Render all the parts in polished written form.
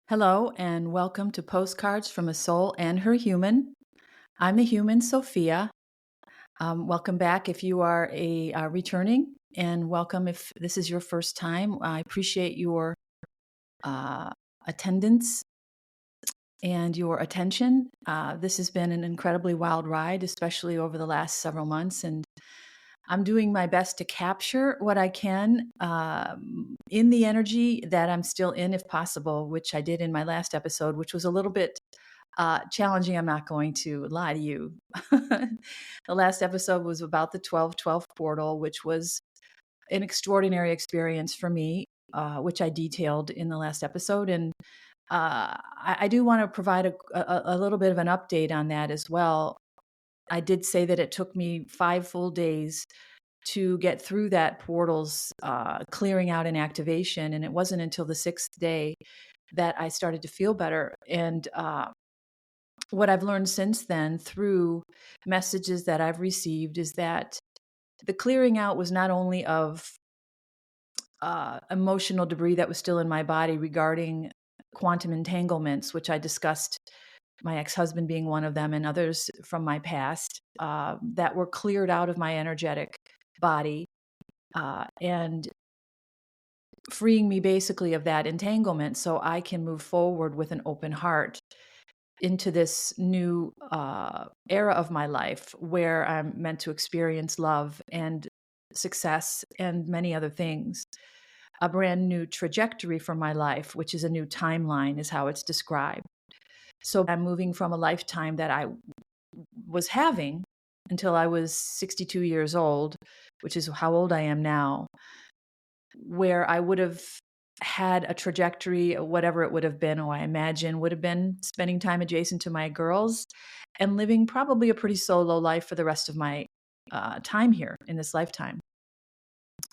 Hello, and welcome to Postcards from a Soul and Her Human. I'm the human, Sophia. Welcome back if you are a returning, and welcome if this is your first time. I appreciate your uh, attendance and your attention. This has been an incredibly wild ride, especially over the last several months, and I'm doing my best to capture what I can in the energy that I'm still in, if possible, which I did in my last episode, which was a little bit challenging. I'm not going to lie to you. The last episode was about the 1212 portal, which was an extraordinary experience for me, which I detailed in the last episode. And I do want to provide a little bit of an update on that as well. I did say that it took me 5 full days to get through that portal's clearing out and activation. And it wasn't until the 6th day that I started to feel better. And what I've learned since then through messages that I've received is that the clearing out was not only of emotional debris that was still in my body regarding quantum entanglements, which I discussed, my ex-husband being one of them and others from my past, that were cleared out of my energetic body and freeing me basically of that entanglement so I can move forward with an open heart into this new era of my life where I'm meant to experience love and success and many other things. A brand new trajectory for my life, which is a new timeline, is how it's described. So I'm moving from a lifetime that I was having until I was 62 years old, which is how old I am now, where I would have had a trajectory, whatever it would have been, or I imagine would have been spending time adjacent to my girls and living probably a pretty solo life for the rest of my time here in this lifetime,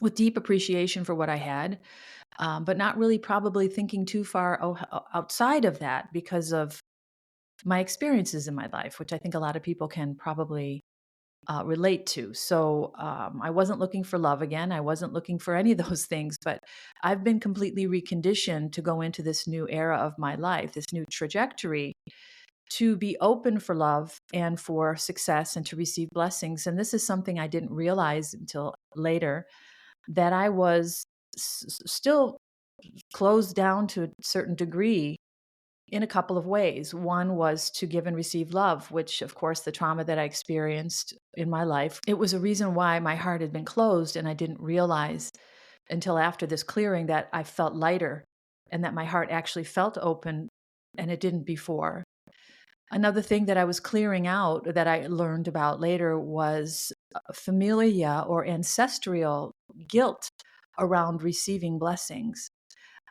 with deep appreciation for what I had, but not really probably thinking too far outside of that because of my experiences in my life, which I think a lot of people can probably relate to. So I wasn't looking for love again. I wasn't looking for any of those things, but I've been completely reconditioned to go into this new era of my life, this new trajectory, to be open for love and for success and to receive blessings. And this is something I didn't realize until later, that I was still closed down to a certain degree in a couple of ways. One was to give and receive love, which, of course, the trauma that I experienced in my life, it was a reason why my heart had been closed. And I didn't realize until after this clearing that I felt lighter and that my heart actually felt open, and it didn't before. Another thing that I was clearing out that I learned about later was familia or ancestral guilt around receiving blessings.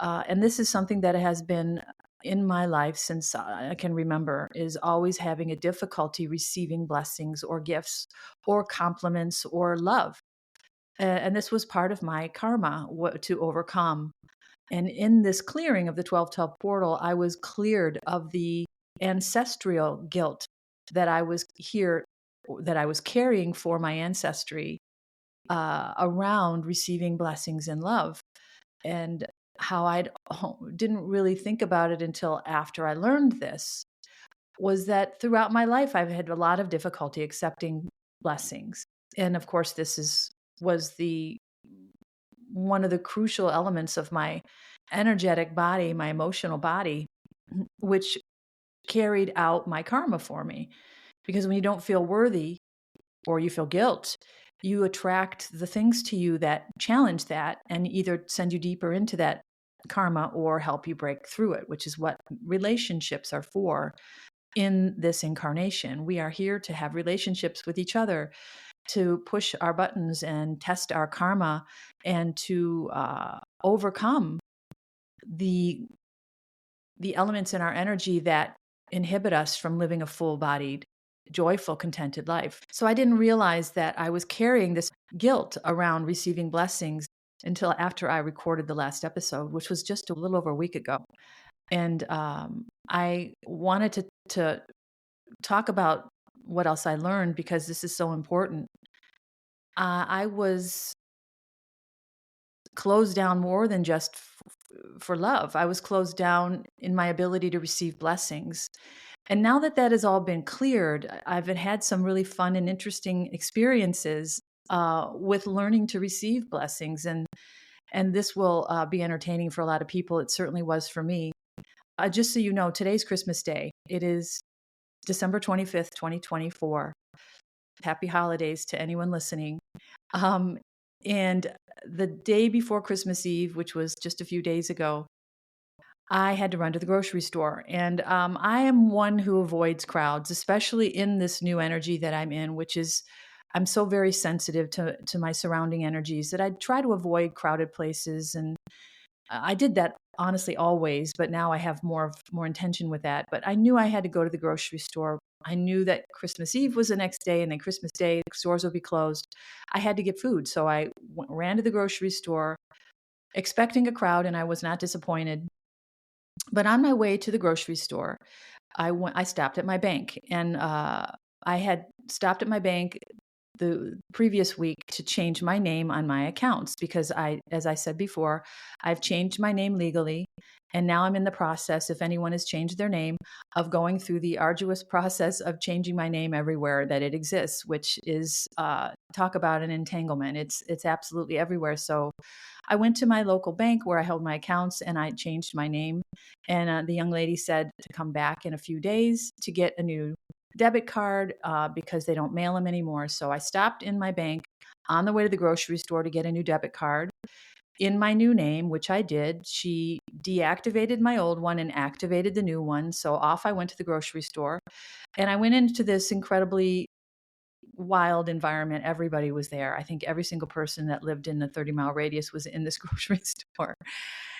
And this is something that has been in my life since I can remember, is always having a difficulty receiving blessings or gifts or compliments or love. And this was part of my karma to overcome. And in this clearing of the 1212 portal, I was cleared of the ancestral guilt that I was carrying for my ancestry around receiving blessings and love. And how I didn't really think about it until after I learned this was that throughout my life, I've had a lot of difficulty accepting blessings. And of course, was the one of the crucial elements of my energetic body, my emotional body, which carried out my karma for me. Because when you don't feel worthy or you feel guilt, you attract the things to you that challenge that and either send you deeper into that karma or help you break through it, which is what relationships are for in this incarnation. We are here to have relationships with each other, to push our buttons and test our karma, and to overcome the elements in our energy that inhibit us from living a full-bodied, joyful, contented life. So I didn't realize that I was carrying this guilt around receiving blessings until after I recorded the last episode, which was just a little over a week ago. And I wanted to talk about what else I learned because this is so important. I was closed down more than just for love. I was closed down in my ability to receive blessings. And now that that has all been cleared, I've had some really fun and interesting experiences with learning to receive blessings, and this will be entertaining for a lot of people. It certainly was for me. Just so you know, today's Christmas Day. It is December 25th, 2024. Happy holidays to anyone listening. Um, and the day before Christmas Eve, which was just a few days ago, I had to run to the grocery store. And I am one who avoids crowds, especially in this new energy that I'm in, which is I'm so very sensitive to my surrounding energies that I try to avoid crowded places. And I did that honestly always, but now I have more intention with that. But I knew I had to go to the grocery store. I knew that Christmas Eve was the next day, and then Christmas Day, the stores would be closed. I had to get food. So I ran to the grocery store expecting a crowd, and I was not disappointed. But on my way to the grocery store, I stopped at my bank, and I had stopped at my bank the previous week to change my name on my accounts because as I said before, I've changed my name legally. And now I'm in the process, if anyone has changed their name, of going through the arduous process of changing my name everywhere that it exists, which is talk about an entanglement. It's absolutely everywhere. So I went to my local bank where I held my accounts and I changed my name. And the young lady said to come back in a few days to get a new debit card because they don't mail them anymore. So I stopped in my bank on the way to the grocery store to get a new debit card in my new name, which I did. She deactivated my old one and activated the new one. So off I went to the grocery store, and I went into this incredibly wild environment. Everybody was there. I think every single person that lived in the 30-mile radius was in this grocery store.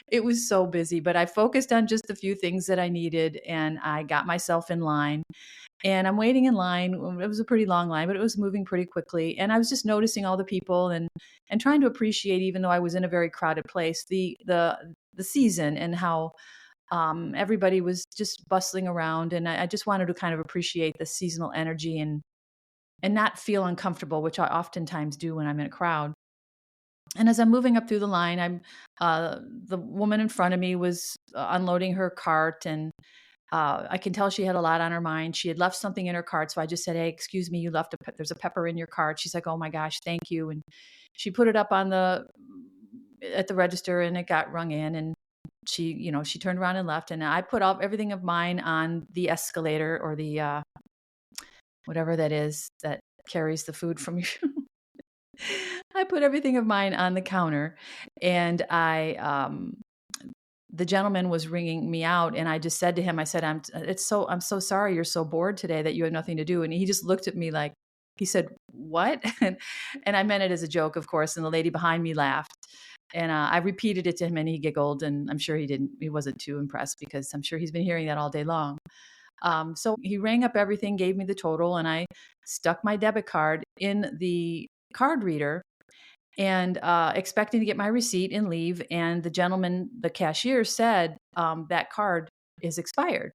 It was so busy, but I focused on just a few things that I needed, and I got myself in line. And I'm waiting in line. It was a pretty long line, but it was moving pretty quickly. And I was just noticing all the people and trying to appreciate, even though I was in a very crowded place, the season and how everybody was just bustling around. And I just wanted to kind of appreciate the seasonal energy and not feel uncomfortable, which I oftentimes do when I'm in a crowd. And as I'm moving up through the line, the woman in front of me was unloading her cart, and I can tell she had a lot on her mind. She had left something in her cart, so I just said, "Hey, excuse me, you left there's a pepper in your cart." She's like, "Oh my gosh, thank you." And she put it up on at the register, and it got rung in. And she turned around and left. And I put everything of mine on the escalator, or the whatever that is that carries the food from you. I put everything of mine on the counter, and the gentleman was ringing me out, and I just said to him, I said, I'm so sorry you're so bored today that you have nothing to do. And he just looked at me like, he said, "What?" And I meant it as a joke, of course. And the lady behind me laughed. And I repeated it to him, and he giggled. And I'm sure he wasn't too impressed, because I'm sure he's been hearing that all day long. So he rang up everything, gave me the total, and I stuck my debit card in the card reader, and expecting to get my receipt and leave. And the gentleman, the cashier, said, that card is expired.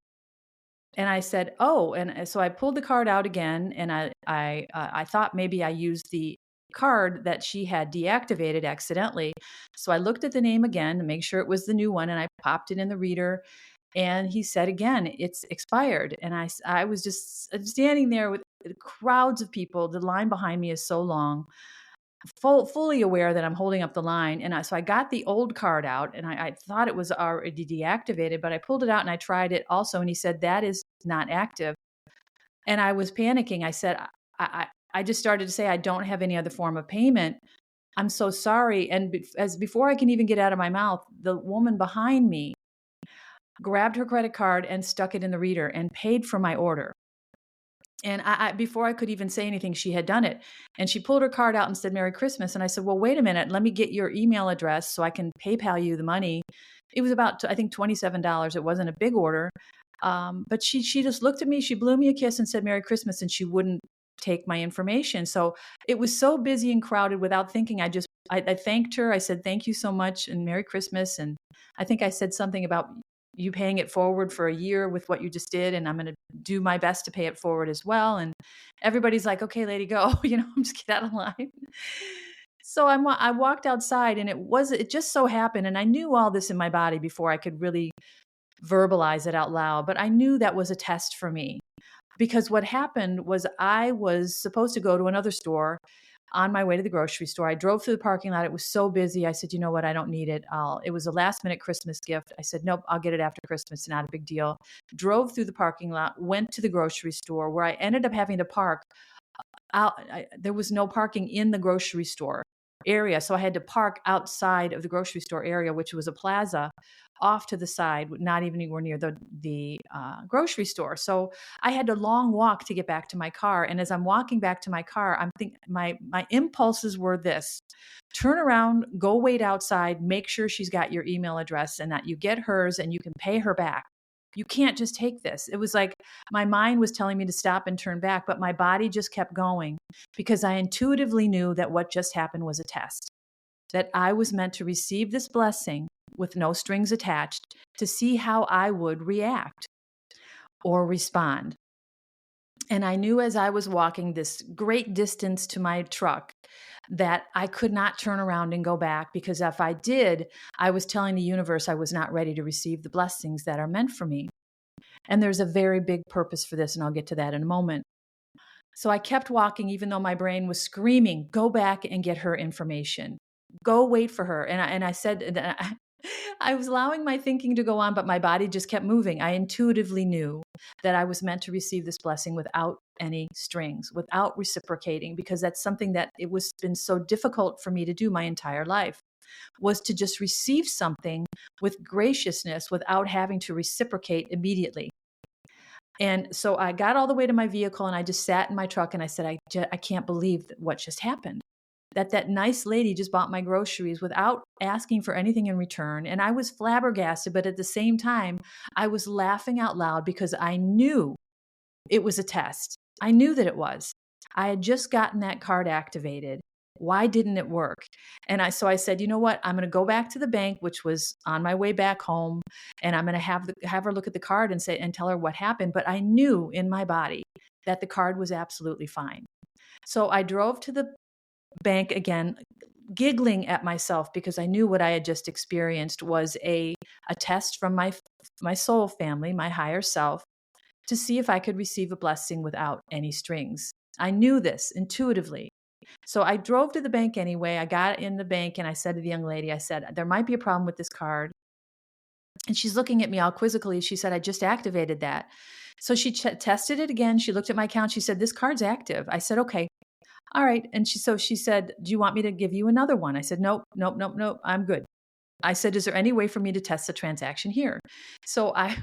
And I said, "Oh." And so I pulled the card out again, and I thought maybe I used the card that she had deactivated accidentally. So I looked at the name again to make sure it was the new one, and I popped it in the reader. And he said again, "It's expired." And I was just standing there with crowds of people. The line behind me is so long, fully aware that I'm holding up the line. And so I got the old card out, and I thought it was already deactivated, but I pulled it out and I tried it also. And he said, "That is not active." And I was panicking. I said, I just started to say, "I don't have any other form of payment. I'm so sorry." And as before I can even get out of my mouth, the woman behind me grabbed her credit card and stuck it in the reader and paid for my order. And before I could even say anything, she had done it. And she pulled her card out and said, "Merry Christmas." And I said, "Well, wait a minute. Let me get your email address so I can PayPal you the money." It was about, I think, $27. It wasn't a big order. But she just looked at me. She blew me a kiss and said, "Merry Christmas." And she wouldn't take my information. So it was so busy and crowded, without thinking, I thanked her. I said, "Thank you so much and Merry Christmas." And I think I said something about you paying it forward for a year with what you just did, and I'm going to do my best to pay it forward as well. And everybody's like, "Okay, lady, go." I'm just get out of line. So I walked outside and it just so happened, and I knew all this in my body before I could really verbalize it out loud, but I knew that was a test for me. Because what happened was I was supposed to go to another store on my way to the grocery store. I drove through the parking lot. It was so busy. I said, "You know what? I don't need it. It was a last minute Christmas gift." I said, "Nope, I'll get it after Christmas. Not a big deal." Drove through the parking lot, went to the grocery store where I ended up having to park there was no parking in the grocery store area. So I had to park outside of the grocery store area, which was a plaza off to the side, not even anywhere near the grocery store. So I had a long walk to get back to my car. And as I'm walking back to my car, I'm thinking my impulses were this: turn around, go wait outside, make sure she's got your email address and that you get hers and you can pay her back. You can't just take this. It was like my mind was telling me to stop and turn back, but my body just kept going because I intuitively knew that what just happened was a test, that I was meant to receive this blessing with no strings attached to see how I would react or respond. And I knew as I was walking this great distance to my truck that I could not turn around and go back, because if I did, I was telling the universe I was not ready to receive the blessings that are meant for me. And there's a very big purpose for this, and I'll get to that in a moment. So I kept walking, even though my brain was screaming, "Go back and get her information. Go wait for her." And I said, and I was allowing my thinking to go on, but my body just kept moving. I intuitively knew that I was meant to receive this blessing without any strings, without reciprocating, because that's something that it was been so difficult for me to do my entire life, was to just receive something with graciousness without having to reciprocate immediately. And so I got all the way to my vehicle and I just sat in my truck and I said, I can't believe what just happened. That nice lady just bought my groceries without asking for anything in return. And I was flabbergasted, but at the same time, I was laughing out loud because I knew it was a test. I knew that it was. I had just gotten that card activated. Why didn't it work? So I said, you know what? I'm going to go back to the bank, which was on my way back home, and I'm going to have her look at the card and tell her what happened. But I knew in my body that the card was absolutely fine. So I drove to the bank again, giggling at myself because I knew what I had just experienced was a test from my soul family, my higher self, to see if I could receive a blessing without any strings. I knew this intuitively. So I drove to the bank anyway. I got in the bank and I said to the young lady, I said, there might be a problem with this card. And she's looking at me all quizzically. She said, I just activated that. So she tested it again. She looked at my account. She said, this card's active. I said, okay. All right. And she said, do you want me to give you another one? I said, nope, nope, nope, nope. I'm good. I said, is there any way for me to test the transaction here? So I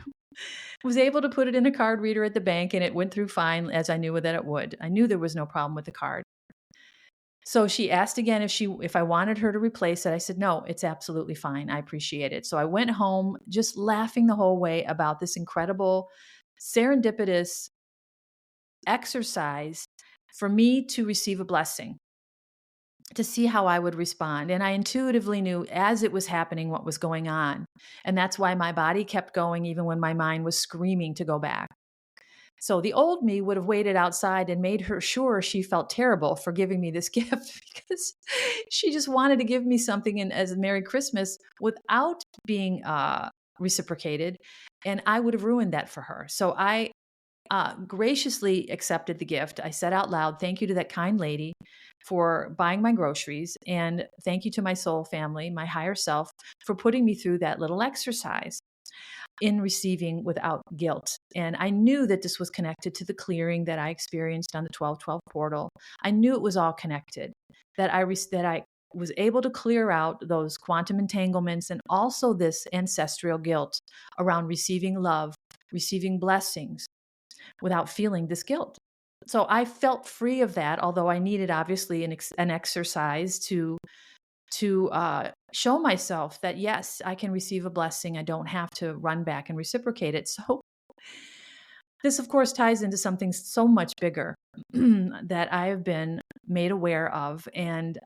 was able to put it in a card reader at the bank and it went through fine, as I knew that it would. I knew there was no problem with the card. So she asked again if I wanted her to replace it. I said, no, it's absolutely fine. I appreciate it. So I went home just laughing the whole way about this incredible serendipitous exercise for me to receive a blessing, to see how I would respond. And I intuitively knew as it was happening what was going on. And that's why my body kept going even when my mind was screaming to go back. So the old me would have waited outside and made her sure she felt terrible for giving me this gift, because she just wanted to give me something as a Merry Christmas without being reciprocated. And I would have ruined that for her. So I graciously accepted the gift. I said out loud, thank you to that kind lady for buying my groceries. And thank you to my soul family, my higher self, for putting me through that little exercise in receiving without guilt. And I knew that this was connected to the clearing that I experienced on the 1212 portal. I knew it was all connected, that I was able to clear out those quantum entanglements and also this ancestral guilt around receiving love, receiving blessings without feeling this guilt. So I felt free of that, although I needed obviously an exercise to show myself that, yes, I can receive a blessing. I don't have to run back and reciprocate it. So this, of course, ties into something so much bigger that I have been made aware of. And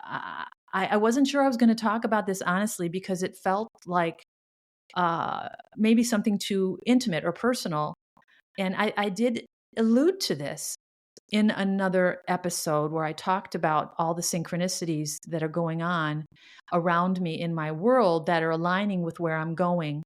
I wasn't sure I was going to talk about this honestly, because it felt like maybe something too intimate or personal. And I did allude to this in another episode where I talked about all the synchronicities that are going on around me in my world that are aligning with where I'm going.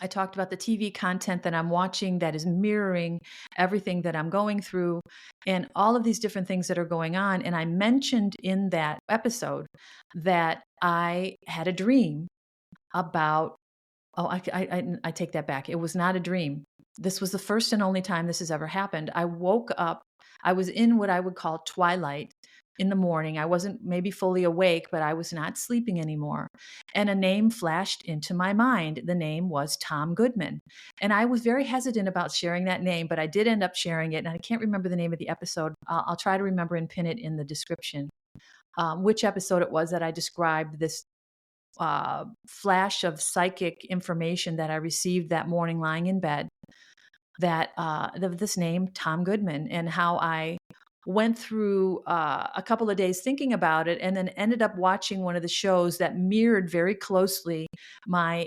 I talked about the TV content that I'm watching that is mirroring everything that I'm going through and all of these different things that are going on. And I mentioned in that episode that I had a dream about, oh, I take that back. It was not a dream. This was the first and only time this has ever happened. I woke up, I was in what I would call twilight in the morning. I wasn't maybe fully awake, but I was not sleeping anymore. And a name flashed into my mind. The name was Tom Goodman. And I was very hesitant about sharing that name, but I did end up sharing it. And I can't remember the name of the episode. I'll try to remember and pin it in the description, which episode it was that I described this flash of psychic information that I received that morning lying in bed, that this name, Tom Goodman, and how I went through a couple of days thinking about it and then ended up watching one of the shows that mirrored very closely my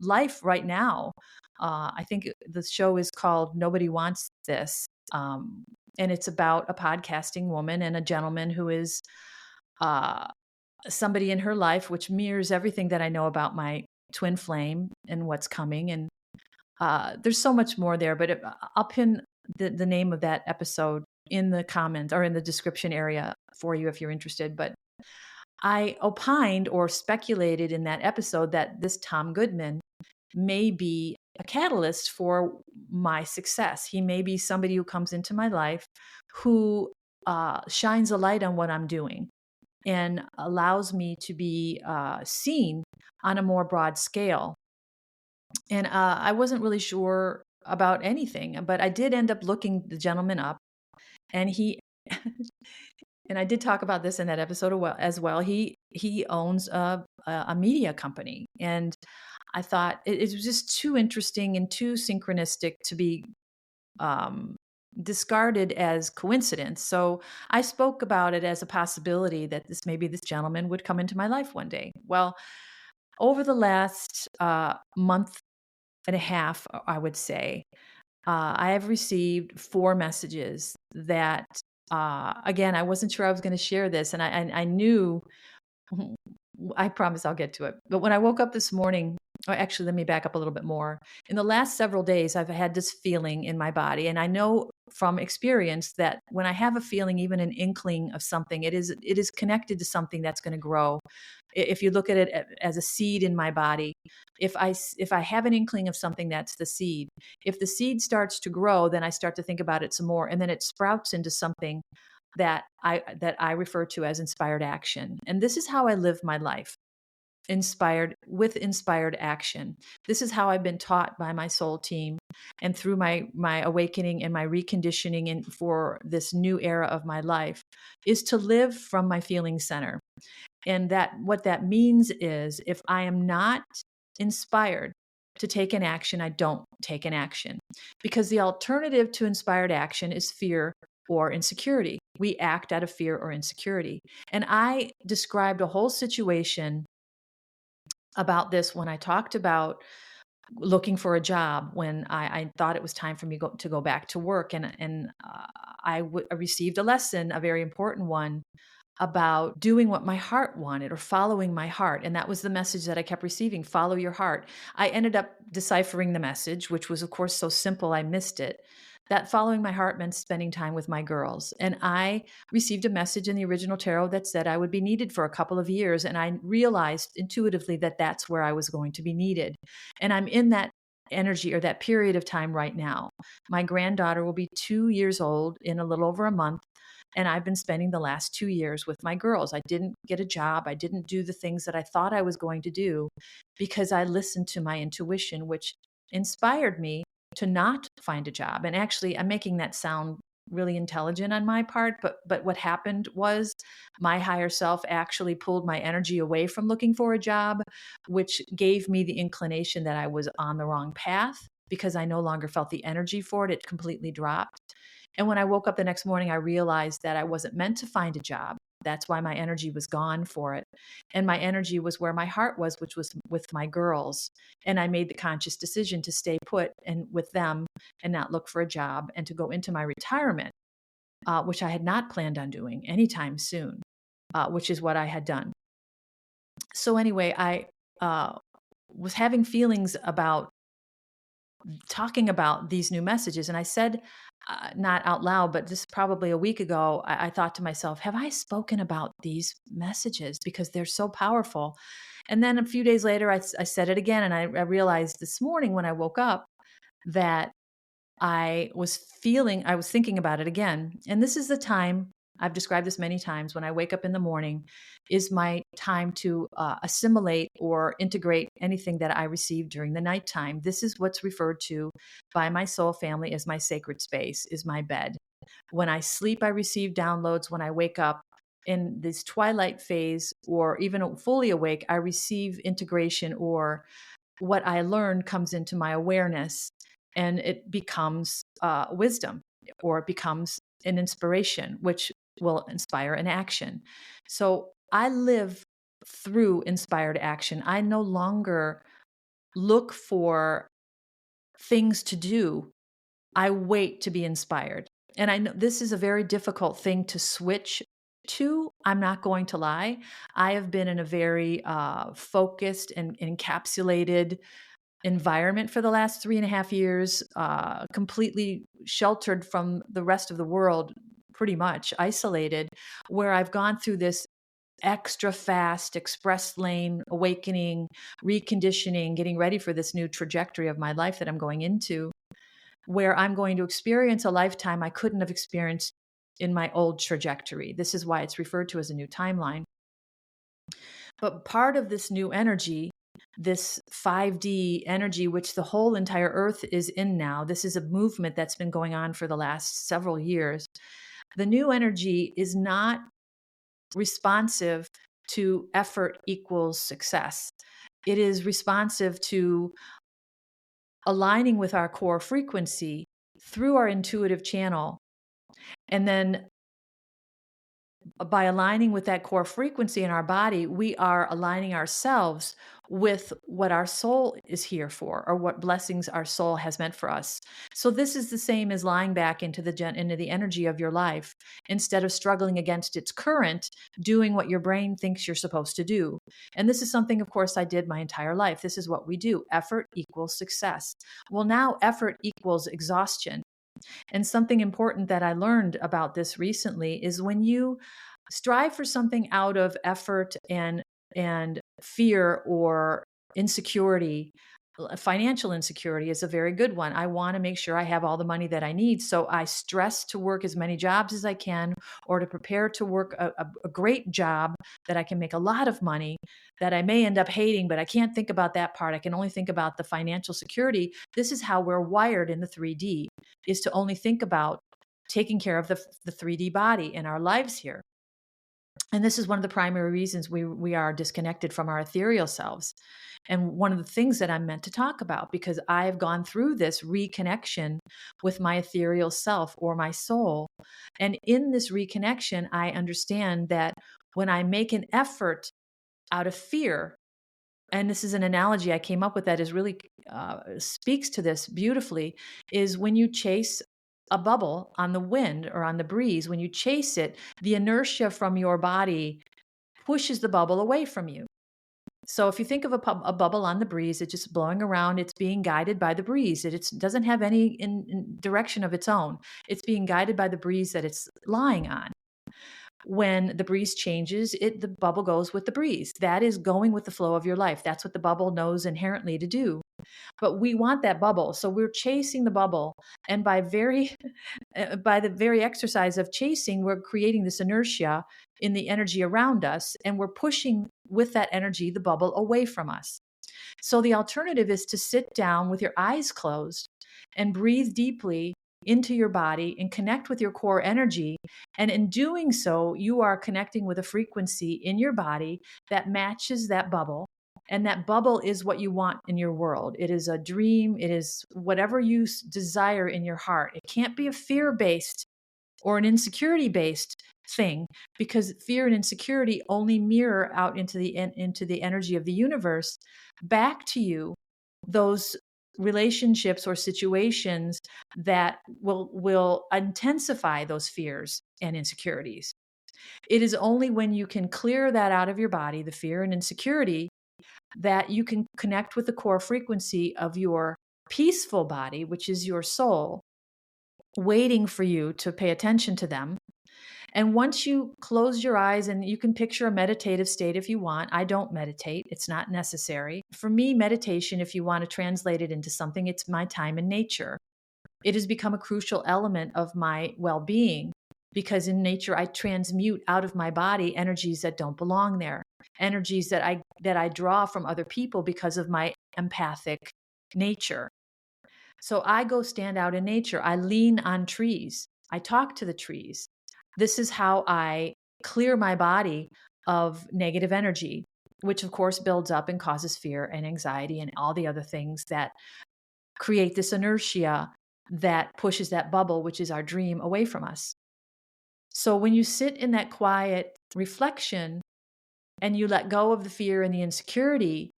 life right now. I think the show is called Nobody Wants This. And it's about a podcasting woman and a gentleman who is somebody in her life, which mirrors everything that I know about my twin flame and what's coming. And there's so much more there, but I'll pin the name of that episode in the comments or in the description area for you if you're interested. But I opined or speculated in that episode that this Tom Goodman may be a catalyst for my success. He may be somebody who comes into my life who shines a light on what I'm doing and allows me to be seen on a more broad scale. And I wasn't really sure about anything, but I did end up looking the gentleman up, and he, and I did talk about this in that episode as well. He owns a media company, and I thought it was just too interesting and too synchronistic to be discarded as coincidence. So I spoke about it as a possibility that maybe this gentleman would come into my life one day. Well, over the last month and a half, I would say, I have received 4 messages that, again, I wasn't sure I was going to share this, and I knew. I promise I'll get to it. But when I woke up this morning, or actually, let me back up a little bit more. In the last several days, I've had this feeling in my body, and I know from experience that when I have a feeling, even an inkling of something, it is connected to something that's going to grow. If you look at it as a seed in my body, if I have an inkling of something, that's the seed. If the seed starts to grow, then I start to think about it some more, and then it sprouts into something that I refer to as inspired action. And this is how I live my life. Inspired action. This is how I've been taught by my soul team and through my awakening and my reconditioning and for this new era of my life, is to live from my feeling center. And that what that means is if I am not inspired to take an action, I don't take an action, because the alternative to inspired action is fear or insecurity. We act out of fear or insecurity. And I described a whole situation about this when I talked about looking for a job, when I thought it was time for me to go back to work. And I received a lesson, a very important one, about doing what my heart wanted or following my heart. And that was the message that I kept receiving: follow your heart. I ended up deciphering the message, which was, of course, so simple I missed it. That following my heart meant spending time with my girls. And I received a message in the original tarot that said I would be needed for a couple of years. And I realized intuitively that that's where I was going to be needed. And I'm in that energy or that period of time right now. My granddaughter will be 2 years old in a little over a month. And I've been spending the last 2 years with my girls. I didn't get a job. I didn't do the things that I thought I was going to do because I listened to my intuition, which inspired me to not find a job. And actually, I'm making that sound really intelligent on my part, but what happened was my higher self actually pulled my energy away from looking for a job, which gave me the inclination that I was on the wrong path because I no longer felt the energy for it. It completely dropped. And when I woke up the next morning, I realized that I wasn't meant to find a job. That's why my energy was gone for it. And my energy was where my heart was, which was with my girls. And I made the conscious decision to stay put and with them and not look for a job and to go into my retirement. which I had not planned on doing anytime soon, which is what I had done. So anyway, I was having feelings about talking about these new messages. And I said, not out loud, but just probably a week ago, I thought to myself, have I spoken about these messages? Because they're so powerful. And then a few days later, I said it again. And I realized this morning when I woke up that I was thinking about it again. And this is the time, I've described this many times, when I wake up in the morning is my time to assimilate or integrate anything that I received during the nighttime. This is what's referred to by my soul family as my sacred space, is my bed. When I sleep, I receive downloads. When I wake up in this twilight phase or even fully awake, I receive integration, or what I learned comes into my awareness, and it becomes wisdom, or it becomes an inspiration, which will inspire an action. So I live through inspired action. I no longer look for things to do. I wait to be inspired. And I know this is a very difficult thing to switch to. I'm not going to lie. I have been in a very focused and encapsulated environment for the last 3.5 years, completely sheltered from the rest of the world, pretty much isolated, where I've gone through this extra fast express lane awakening, reconditioning, getting ready for this new trajectory of my life that I'm going into, where I'm going to experience a lifetime I couldn't have experienced in my old trajectory. This is why it's referred to as a new timeline. But part of this new energy, this 5D energy, which the whole entire earth is in now, this is a movement that's been going on for the last several years. The new energy is not responsive to effort equals success. It is responsive to aligning with our core frequency through our intuitive channel. And then by aligning with that core frequency in our body, we are aligning ourselves with what our soul is here for, or what blessings our soul has meant for us. So this is the same as lying back into the energy of your life, instead of struggling against its current, doing what your brain thinks you're supposed to do. And this is something, of course, I did my entire life. This is what we do. Effort equals success. Well, now effort equals exhaustion. And something important that I learned about this recently is when you strive for something out of effort and fear or insecurity. Financial insecurity is a very good one. I want to make sure I have all the money that I need. So I stress to work as many jobs as I can, or to prepare to work a great job that I can make a lot of money, that I may end up hating, but I can't think about that part. I can only think about the financial security. This is how we're wired in the 3D, is to only think about taking care of the 3D body in our lives here. And this is one of the primary reasons we are disconnected from our ethereal selves. And one of the things that I'm meant to talk about, because I've gone through this reconnection with my ethereal self, or my soul. And in this reconnection, I understand that when I make an effort out of fear, and this is an analogy I came up with that is really speaks to this beautifully, is when you chase a bubble on the wind or on the breeze, when you chase it, the inertia from your body pushes the bubble away from you. So if you think of a bubble on the breeze, it's just blowing around, it's being guided by the breeze. It doesn't have any in direction of its own. It's being guided by the breeze that it's lying on. When the breeze changes, the bubble goes with the breeze. That is going with the flow of your life. That's what the bubble knows inherently to do. But we want that bubble. So we're chasing the bubble. And by the very exercise of chasing, we're creating this inertia in the energy around us. And we're pushing with that energy, the bubble away from us. So the alternative is to sit down with your eyes closed and breathe deeply into your body and connect with your core energy. And in doing so, you are connecting with a frequency in your body that matches that bubble. And that bubble is what you want in your world. It is a dream. It is whatever you desire in your heart. It can't be a fear-based or an insecurity-based thing, because fear and insecurity only mirror out into the energy of the universe back to you those relationships or situations that will intensify those fears and insecurities. It is only when you can clear that out of your body, the fear and insecurity, that you can connect with the core frequency of your peaceful body, which is your soul, waiting for you to pay attention to them. And once you close your eyes, and you can picture a meditative state if you want. I don't meditate, it's not necessary. For me, meditation, if you want to translate it into something, it's my time in nature. It has become a crucial element of my well-being, because in nature I transmute out of my body energies that don't belong there, energies that I draw from other people because of my empathic nature. So I go stand out in nature. I lean on trees. I talk to the trees. This is how I clear my body of negative energy, which of course builds up and causes fear and anxiety and all the other things that create this inertia that pushes that bubble, which is our dream, away from us. So when you sit in that quiet reflection and you let go of the fear and the insecurity,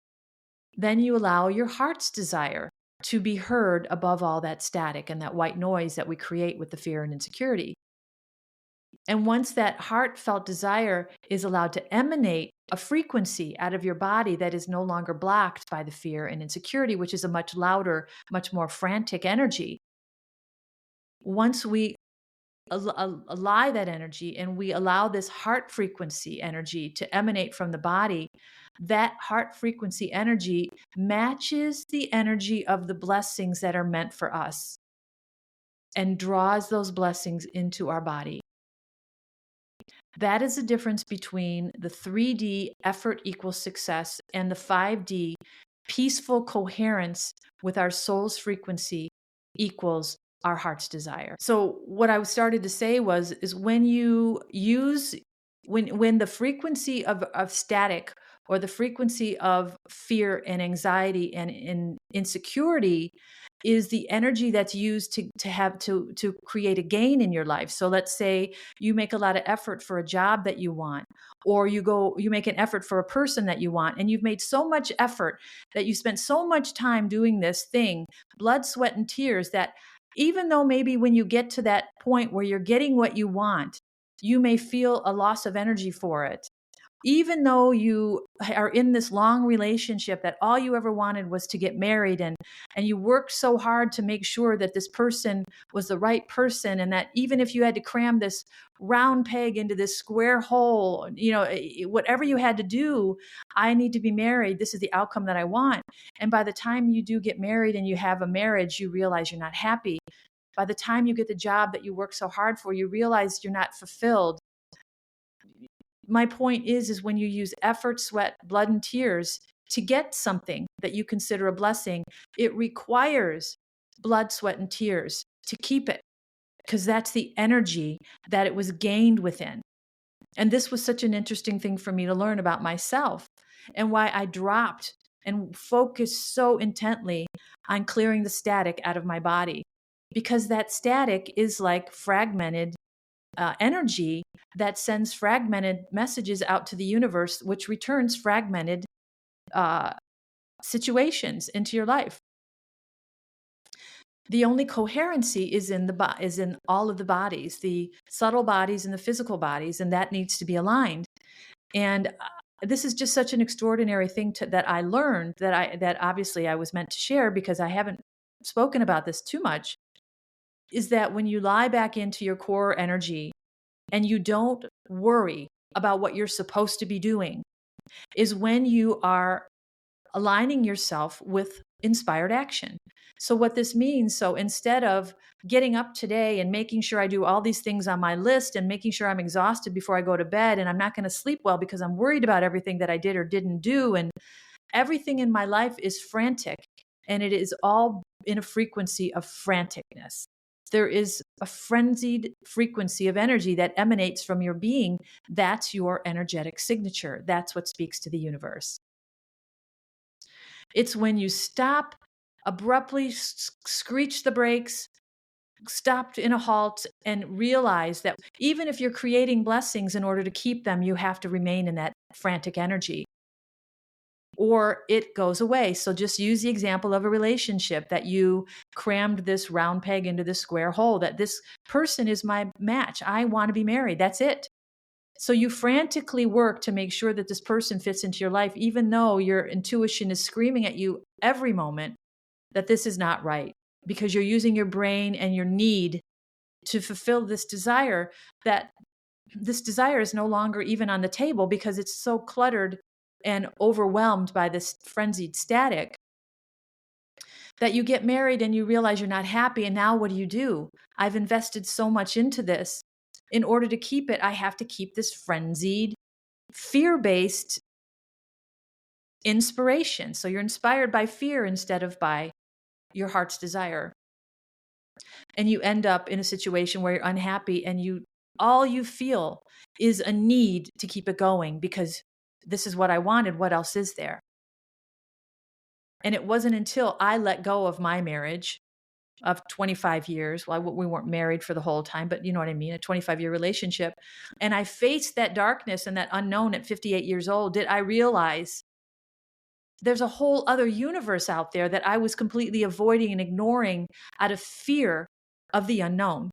then you allow your heart's desire to be heard above all that static and that white noise that we create with the fear and insecurity. And once that heartfelt desire is allowed to emanate a frequency out of your body that is no longer blocked by the fear and insecurity, which is a much louder, much more frantic energy. Once we ally that energy and we allow this heart frequency energy to emanate from the body, that heart frequency energy matches the energy of the blessings that are meant for us and draws those blessings into our body. That is the difference between the 3D effort equals success and the 5D peaceful coherence with our soul's frequency equals our heart's desire. So what I started to say is when you use, when the frequency of static or the frequency of fear and anxiety and insecurity is the energy that's used to create a gain in your life. So let's say you make a lot of effort for a job that you want, or you make an effort for a person that you want, and you've made so much effort that you spent so much time doing this thing, blood, sweat, and tears, that even though maybe when you get to that point where you're getting what you want, you may feel a loss of energy for it. Even though you are in this long relationship that all you ever wanted was to get married, and you worked so hard to make sure that this person was the right person, and that even if you had to cram this round peg into this square hole, whatever you had to do, I need to be married. This is the outcome that I want. And by the time you do get married and you have a marriage, you realize you're not happy. By the time you get the job that you worked so hard for, you realize you're not fulfilled. My point is when you use effort, sweat, blood, and tears to get something that you consider a blessing, it requires blood, sweat, and tears to keep it, because that's the energy that it was gained within. And this was such an interesting thing for me to learn about myself, and why I dropped and focused so intently on clearing the static out of my body, because that static is like fragmented energy that sends fragmented messages out to the universe, which returns fragmented situations into your life. The only coherency is in all of the bodies, the subtle bodies and the physical bodies, and that needs to be aligned. And this is just such an extraordinary thing that I learned, that obviously I was meant to share, because I haven't spoken about this too much, is that when you lie back into your core energy and you don't worry about what you're supposed to be doing, is when you are aligning yourself with inspired action. So what this means, so instead of getting up today and making sure I do all these things on my list and making sure I'm exhausted before I go to bed, and I'm not going to sleep well because I'm worried about everything that I did or didn't do, and everything in my life is frantic, and it is all in a frequency of franticness. There is a frenzied frequency of energy that emanates from your being. That's your energetic signature. That's what speaks to the universe. It's when you stop, abruptly screech the brakes, stopped in a halt, and realize that even if you're creating blessings, in order to keep them, you have to remain in that frantic energy. or it goes away. So just use the example of a relationship that you crammed this round peg into this square hole, that this person is my match. I want to be married. That's it. So you frantically work to make sure that this person fits into your life, even though your intuition is screaming at you every moment that this is not right, because you're using your brain and your need to fulfill this desire, that this desire is no longer even on the table because it's so cluttered and overwhelmed by this frenzied static that you get married and you realize you're not happy. And now what do? I've invested so much into this. In order to keep it, I have to keep this frenzied, fear-based inspiration. So you're inspired by fear instead of by your heart's desire. And you end up in a situation where you're unhappy and all you feel is a need to keep it going because this is what I wanted. What else is there? And it wasn't until I let go of my marriage of 25 years. Well, we weren't married for the whole time, but you know what I mean? A 25-year relationship. And I faced that darkness and that unknown at 58 years old. Did I realize there's a whole other universe out there that I was completely avoiding and ignoring out of fear of the unknown?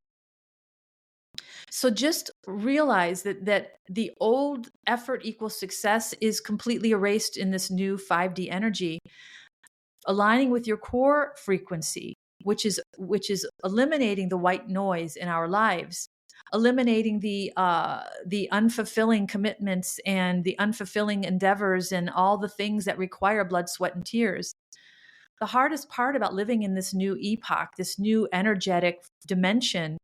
So just realize that the old effort equals success is completely erased in this new 5D energy, aligning with your core frequency, which is eliminating the white noise in our lives, eliminating the unfulfilling commitments and the unfulfilling endeavors and all the things that require blood, sweat, and tears. The hardest part about living in this new epoch, this new energetic dimension,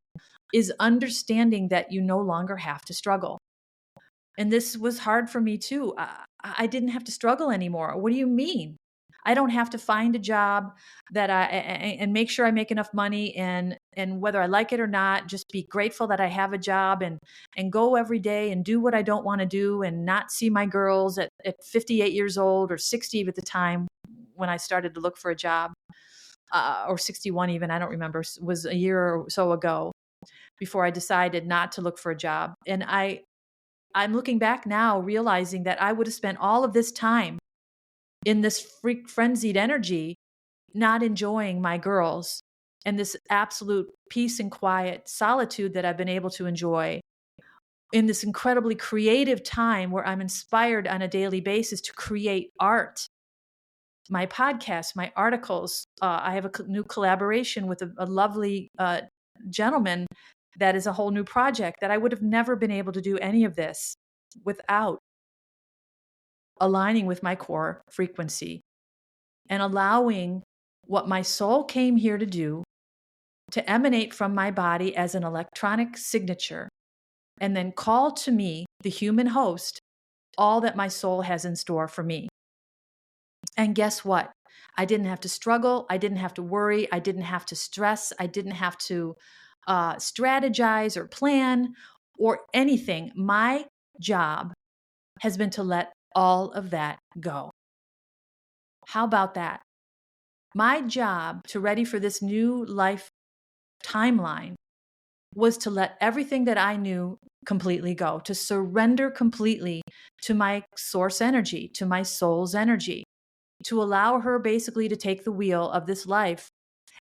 is understanding that you no longer have to struggle. And this was hard for me too. I didn't have to struggle anymore. What do you mean? I don't have to find a job and make sure I make enough money, and whether I like it or not, just be grateful that I have a job and go every day and do what I don't want to do and not see my girls at 58 years old or 60 at the time when I started to look for a job, or 61 even, I don't remember, was a year or so ago before I decided not to look for a job. And I'm looking back now realizing that I would have spent all of this time in this frenzied energy, not enjoying my girls and this absolute peace and quiet solitude that I've been able to enjoy in this incredibly creative time where I'm inspired on a daily basis to create art. My podcast, my articles, I have a new collaboration with a lovely gentleman that is a whole new project that I would have never been able to do any of this without aligning with my core frequency and allowing what my soul came here to do to emanate from my body as an electronic signature, and then call to me, the human host, all that my soul has in store for me. And guess what? I didn't have to struggle. I didn't have to worry. I didn't have to stress. I didn't have to strategize or plan or anything. My job has been to let all of that go. How about that? My job to ready for this new life timeline was to let everything that I knew completely go, to surrender completely to my source energy, to my soul's energy, to allow her basically to take the wheel of this life.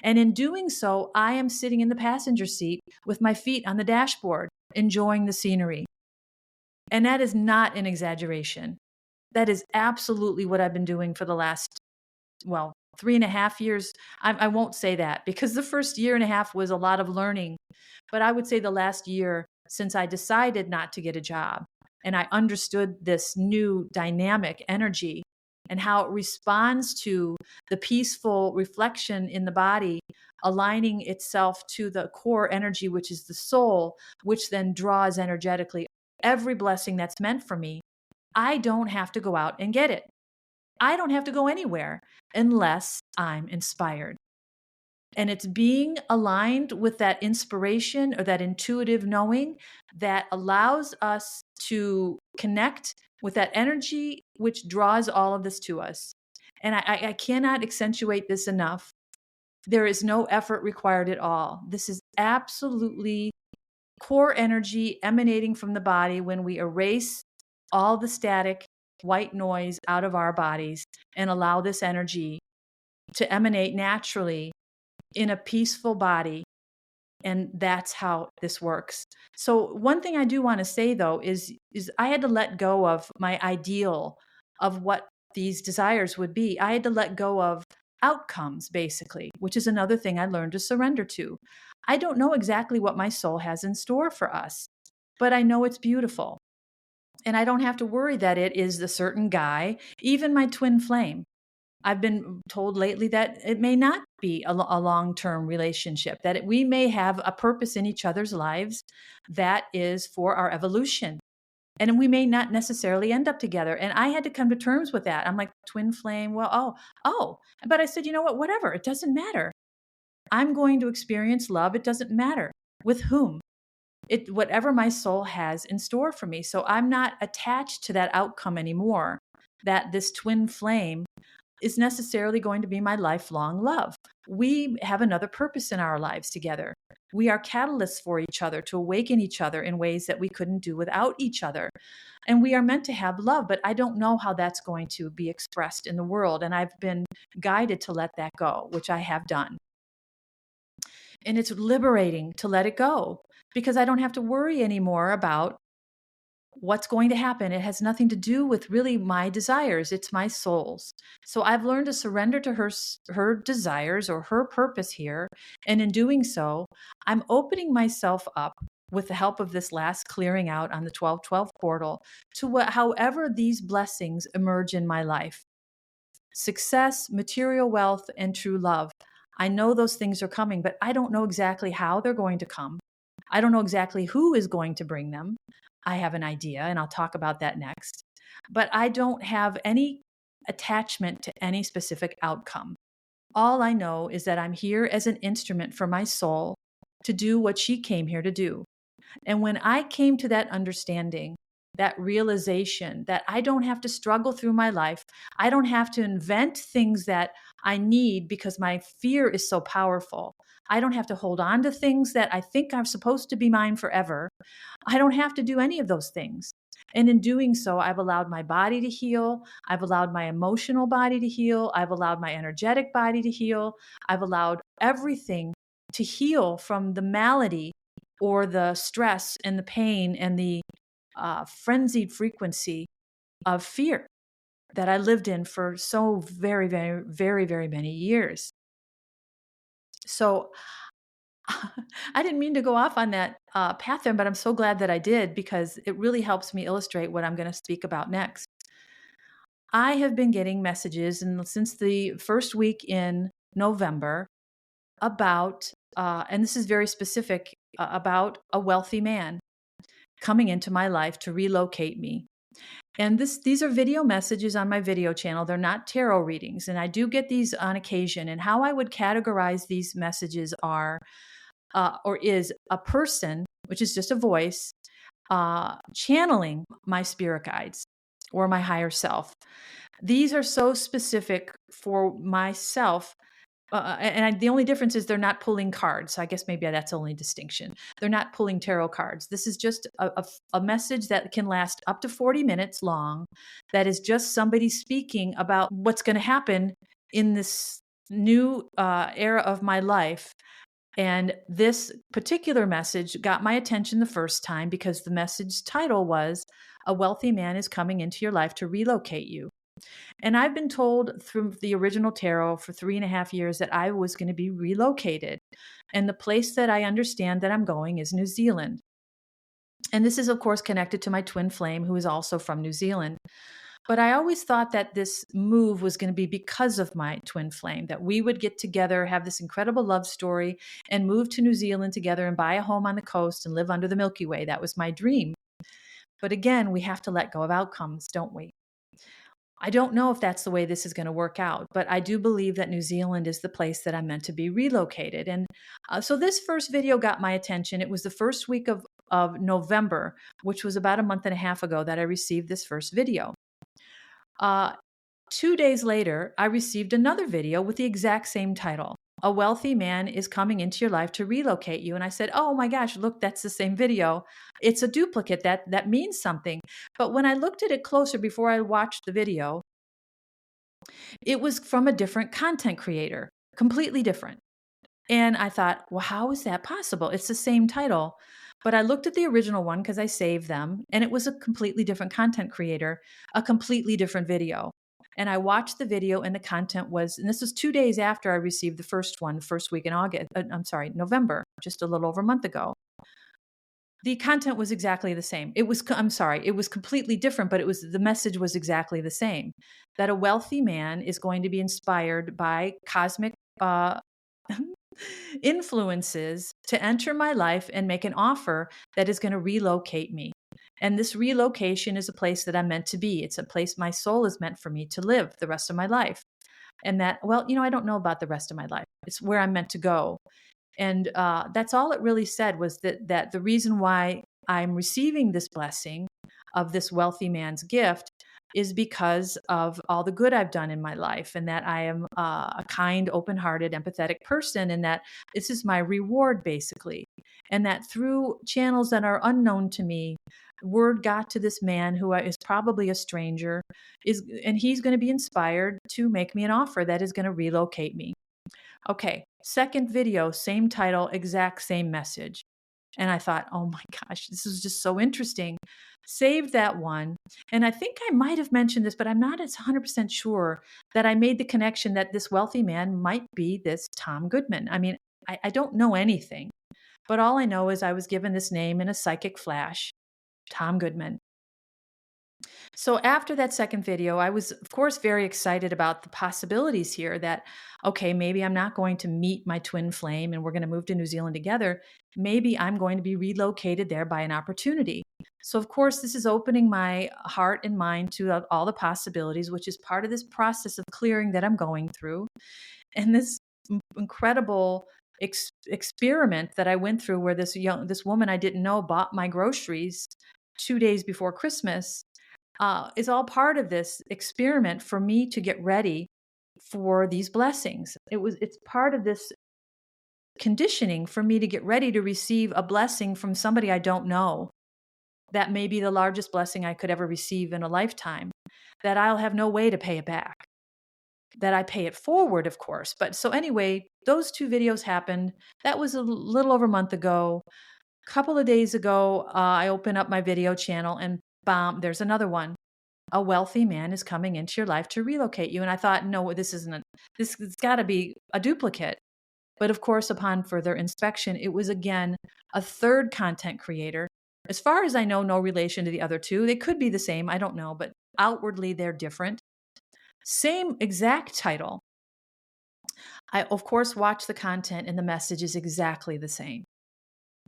And in doing so, I am sitting in the passenger seat with my feet on the dashboard, enjoying the scenery. And that is not an exaggeration. That is absolutely what I've been doing for the last, 3.5 years. I won't say that because the first year and a half was a lot of learning. But I would say the last year since I decided not to get a job and I understood this new dynamic energy and how it responds to the peaceful reflection in the body, aligning itself to the core energy, which is the soul, which then draws energetically every blessing that's meant for me. I don't have to go out and get it. I don't have to go anywhere unless I'm inspired. And it's being aligned with that inspiration or that intuitive knowing that allows us to connect with that energy which draws all of this to us. And I cannot accentuate this enough. There is no effort required at all. This is absolutely core energy emanating from the body when we erase all the static white noise out of our bodies and allow this energy to emanate naturally in a peaceful body. And that's how this works. So one thing I do want to say though is I had to let go of my ideal of what these desires would be. I had to let go of outcomes basically, which is another thing I learned to surrender to. I don't know exactly what my soul has in store for us, but I know it's beautiful. And I don't have to worry that it is the certain guy, even my twin flame. I've been told lately that it may not be a long-term relationship, that we may have a purpose in each other's lives that is for our evolution. And we may not necessarily end up together. And I had to come to terms with that. I'm like, twin flame, well, oh. But I said, you know what, whatever, it doesn't matter. I'm going to experience love. It doesn't matter with whom. Whatever my soul has in store for me. So I'm not attached to that outcome anymore, that this twin flame is necessarily going to be my lifelong love. We have another purpose in our lives together. We are catalysts for each other to awaken each other in ways that we couldn't do without each other. And we are meant to have love, but I don't know how that's going to be expressed in the world. And I've been guided to let that go, which I have done. And it's liberating to let it go because I don't have to worry anymore about what's going to happen. It has nothing to do with really my desires. It's my soul's. So I've learned to surrender to her desires or her purpose here. And in doing so, I'm opening myself up with the help of this last clearing out on the 1212 portal to however these blessings emerge in my life. Success, material wealth, and true love. I know those things are coming, but I don't know exactly how they're going to come. I don't know exactly who is going to bring them. I have an idea, and I'll talk about that next. But I don't have any attachment to any specific outcome. All I know is that I'm here as an instrument for my soul to do what she came here to do. And when I came to that understanding, that realization that I don't have to struggle through my life, I don't have to invent things that I need because my fear is so powerful. I don't have to hold on to things that I think are supposed to be mine forever. I don't have to do any of those things. And in doing so, I've allowed my body to heal. I've allowed my emotional body to heal. I've allowed my energetic body to heal. I've allowed everything to heal from the malady or the stress and the pain and the frenzied frequency of fear that I lived in for so very, very, very, very many years. So I didn't mean to go off on that path there, but I'm so glad that I did because it really helps me illustrate what I'm going to speak about next. I have been getting messages since the first week in November about, and this is very specific, about a wealthy man coming into my life to relocate me. And these are video messages on my video channel. They're not tarot readings. And I do get these on occasion. And how I would categorize these messages are, or is a person, which is just a voice, channeling my spirit guides or my higher self. These are so specific for myself. The only difference is they're not pulling cards. So I guess maybe that's the only distinction. They're not pulling tarot cards. This is just a message that can last up to 40 minutes long. That is just somebody speaking about what's going to happen in this new era of my life. And this particular message got my attention the first time because the message title was, "A wealthy man is coming into your life to relocate you." And I've been told through the original tarot for 3.5 years that I was going to be relocated. And the place that I understand that I'm going is New Zealand. And this is, of course, connected to my twin flame, who is also from New Zealand. But I always thought that this move was going to be because of my twin flame, that we would get together, have this incredible love story, and move to New Zealand together and buy a home on the coast and live under the Milky Way. That was my dream. But again, we have to let go of outcomes, don't we? I don't know if that's the way this is going to work out, but I do believe that New Zealand is the place that I'm meant to be relocated. And so this first video got my attention. It was the first week of November, which was about a month and a half ago that I received this first video. 2 days later, I received another video with the exact same title, a wealthy man is coming into your life to relocate you. And I said, oh my gosh, look, that's the same video. It's a duplicate. That means something. But when I looked at it closer before I watched the video, it was from a different content creator, completely different. And I thought, well, how is that possible? It's the same title. But I looked at the original one because I saved them, and it was a completely different content creator, a completely different video. And I watched the video, and the content was, and this was 2 days after I received the first one, the first week in November, just a little over a month ago. The content was exactly the same. It was completely different, but the message was exactly the same. That a wealthy man is going to be inspired by cosmic influences to enter my life and make an offer that is going to relocate me. And this relocation is a place that I'm meant to be. It's a place my soul is meant for me to live the rest of my life. And that, well, I don't know about the rest of my life. It's where I'm meant to go. And that's all it really said, was that the reason why I'm receiving this blessing of this wealthy man's gift is because of all the good I've done in my life, and that I am a kind, open-hearted, empathetic person, and that this is my reward, basically. And that through channels that are unknown to me, word got to this man who is probably a stranger, and he's going to be inspired to make me an offer that is going to relocate me. Okay, second video, same title, exact same message. And I thought, oh my gosh, this is just so interesting. Saved that one. And I think I might have mentioned this, but I'm not 100% sure, that I made the connection that this wealthy man might be this Tom Goodman. I mean, I don't know anything, but all I know is I was given this name in a psychic flash, Tom Goodman. So after that second video, I was, of course, very excited about the possibilities here that, okay, maybe I'm not going to meet my twin flame and we're going to move to New Zealand together. Maybe I'm going to be relocated there by an opportunity. So, of course, this is opening my heart and mind to all the possibilities, which is part of this process of clearing that I'm going through. And this incredible experiment that I went through, where this woman I didn't know bought my groceries 2 days before Christmas, is all part of this experiment for me to get ready for these blessings. It's part of this conditioning for me to get ready to receive a blessing from somebody I don't know. That may be the largest blessing I could ever receive in a lifetime, that I'll have no way to pay it back, that I pay it forward, of course. But so anyway, those two videos happened. That was a little over a month ago. A couple of days ago, I opened up my video channel and bam, there's another one. A wealthy man is coming into your life to relocate you. And I thought, no, this it's got to be a duplicate. But of course, upon further inspection, it was again a third content creator. As far as I know, no relation to the other two. They could be the same, I don't know, but outwardly they're different. Same exact title. I, of course, watch the content and the message is exactly the same.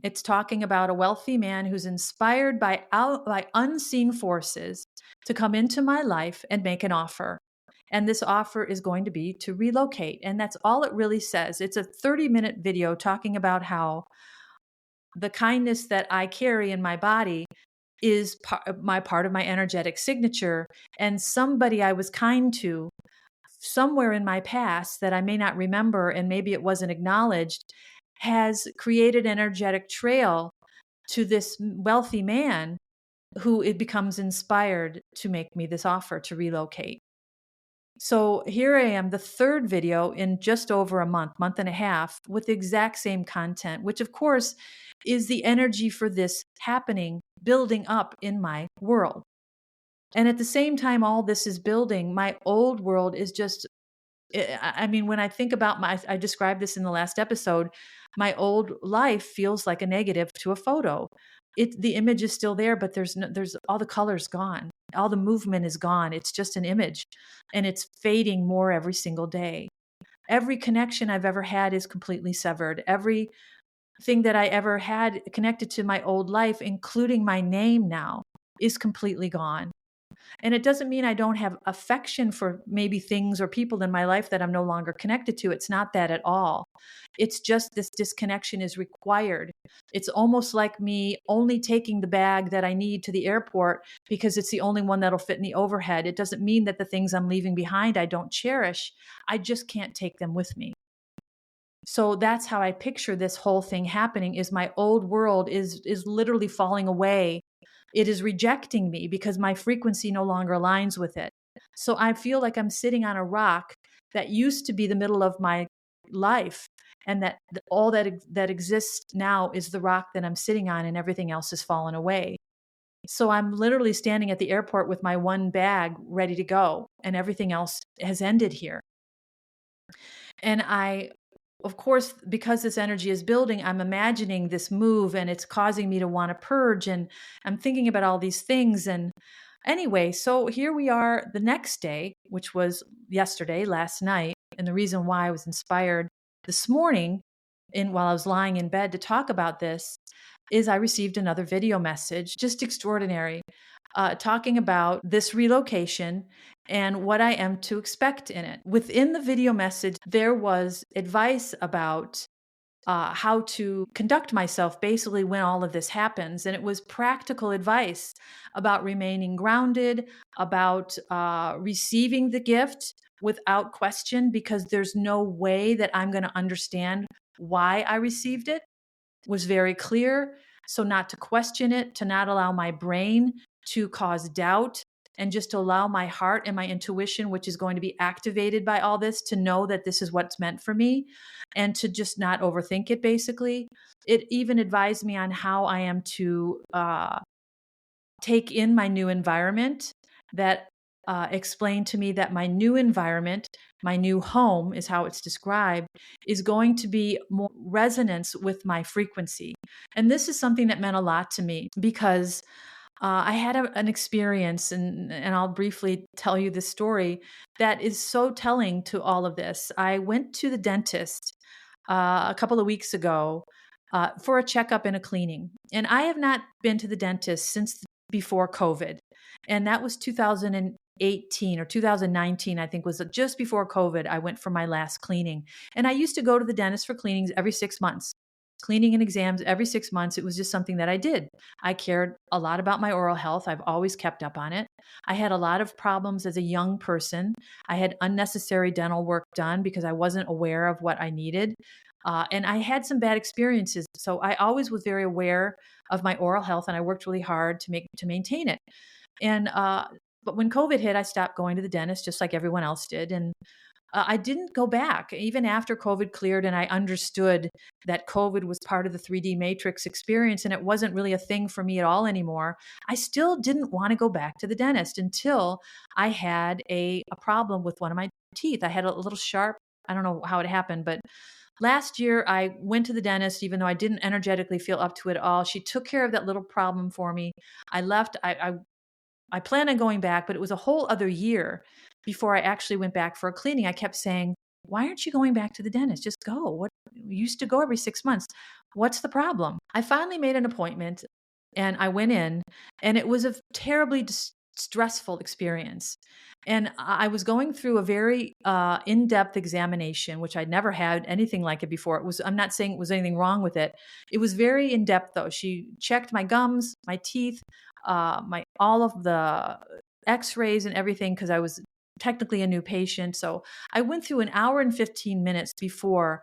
It's talking about a wealthy man who's inspired by unseen forces to come into my life and make an offer. And this offer is going to be to relocate. And that's all it really says. It's a 30-minute video talking about how the kindness that I carry in my body is part of my energetic signature. And somebody I was kind to somewhere in my past that I may not remember, and maybe it wasn't acknowledged, has created an energetic trail to this wealthy man who it becomes inspired to make me this offer to relocate. So here I am, the third video in just over a month and a half, with the exact same content, which of course is the energy for this happening, building up in my world. And at the same time, all this is building, my old world is just, I mean, when I think about I described this in the last episode, my old life feels like a negative to a photo. The image is still there, but there's all the colors gone. All the movement is gone. It's just an image, and it's fading more every single day. Every connection I've ever had is completely severed. Everything that I ever had connected to my old life, including my name now, is completely gone. And it doesn't mean I don't have affection for maybe things or people in my life that I'm no longer connected to. It's not that at all. It's just this disconnection is required. It's almost like me only taking the bag that I need to the airport because it's the only one that'll fit in the overhead. It doesn't mean that the things I'm leaving behind I don't cherish. I just can't take them with me. So that's how I picture this whole thing happening, is my old world is literally falling away. It is rejecting me because my frequency no longer aligns with it. So I feel like I'm sitting on a rock that used to be the middle of my life, and that all that exists now is the rock that I'm sitting on, and everything else has fallen away. So I'm literally standing at the airport with my one bag ready to go, and everything else has ended here. And of course, because this energy is building, I'm imagining this move, and it's causing me to want to purge. And I'm thinking about all these things. And anyway, so here we are the next day, which was yesterday, last night. And the reason why I was inspired this morning, while I was lying in bed to talk about this, is I received another video message, just extraordinary, talking about this relocation and what I am to expect in it. Within the video message, there was advice about how to conduct myself basically when all of this happens. And it was practical advice about remaining grounded, about receiving the gift without question, because there's no way that I'm going to understand why I received it. Was very clear. So not to question it, to not allow my brain to cause doubt, and just to allow my heart and my intuition, which is going to be activated by all this, to know that this is what's meant for me, and to just not overthink it, basically. It even advised me on how I am to take in my new environment, that explained to me that my new environment, my new home is how it's described, is going to be more resonance with my frequency. And this is something that meant a lot to me, because I had an experience, and I'll briefly tell you this story that is so telling to all of this. I went to the dentist a couple of weeks ago for a checkup and a cleaning. And I have not been to the dentist since before COVID. And that was 2018 or 2019, I think, was just before COVID. I went for my last cleaning. And I used to go to the dentist for cleanings every 6 months, cleaning and exams every 6 months. It was just something that I did. I cared a lot about my oral health. I've always kept up on it. I had a lot of problems as a young person. I had unnecessary dental work done because I wasn't aware of what I needed. And I had some bad experiences. So I always was very aware of my oral health, and I worked really hard to maintain it. And but when COVID hit, I stopped going to the dentist just like everyone else did. And I didn't go back even after COVID cleared, and I understood that COVID was part of the 3D matrix experience, and it wasn't really a thing for me at all anymore. I still didn't want to go back to the dentist until I had a problem with one of my teeth. I had a little sharp, I don't know how it happened, but last year I went to the dentist, even though I didn't energetically feel up to it at all. She took care of that little problem for me. I left. I planned on going back, but it was a whole other year before I actually went back for a cleaning. I kept saying, why aren't you going back to the dentist? Just go. What, you used to go every 6 months. What's the problem? I finally made an appointment, and I went in, and it was a terribly stressful experience. And I was going through a very in-depth examination, which I'd never had anything like it before. I'm not saying it was anything wrong with it. It was very in-depth, though. She checked my gums, my teeth, all of the x-rays and everything, because I was technically a new patient. So I went through an hour and 15 minutes before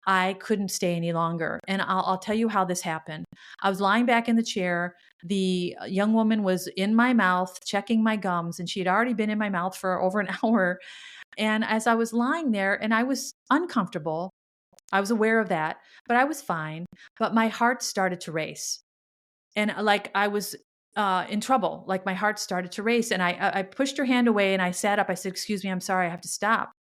I couldn't stay any longer. And I'll tell you how this happened. I was lying back in the chair. The young woman was in my mouth checking my gums, and she had already been in my mouth for over an hour. And as I was lying there, and I was uncomfortable, I was aware of that, but I was fine. But my heart started to race. And like I was in trouble, like my heart started to race. And I pushed her hand away, and I sat up. I said, "Excuse me, I'm sorry, I have to stop."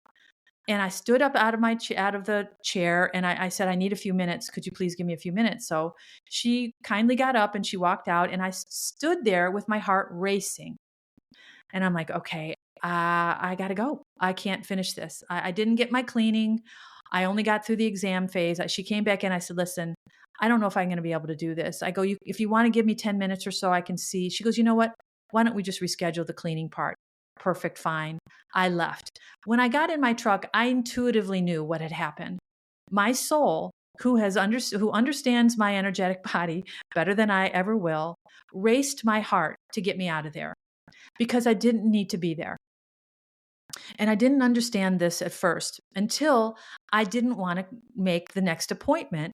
And I stood up out of the chair, and I said, "I need a few minutes. Could you please give me a few minutes?" So she kindly got up and she walked out, and I stood there with my heart racing. And I'm like, okay, I got to go. I can't finish this. I didn't get my cleaning. I only got through the exam phase. She came back in. I said, "Listen, I don't know if I'm going to be able to do this." I go, if you want to give me 10 minutes or so, I can see. She goes, "You know what? Why don't we just reschedule the cleaning part?" Perfect, fine. I left. When I got in my truck, I intuitively knew what had happened. My soul, who understands my energetic body better than I ever will, raced my heart to get me out of there, because I didn't need to be there. And I didn't understand this at first until I didn't want to make the next appointment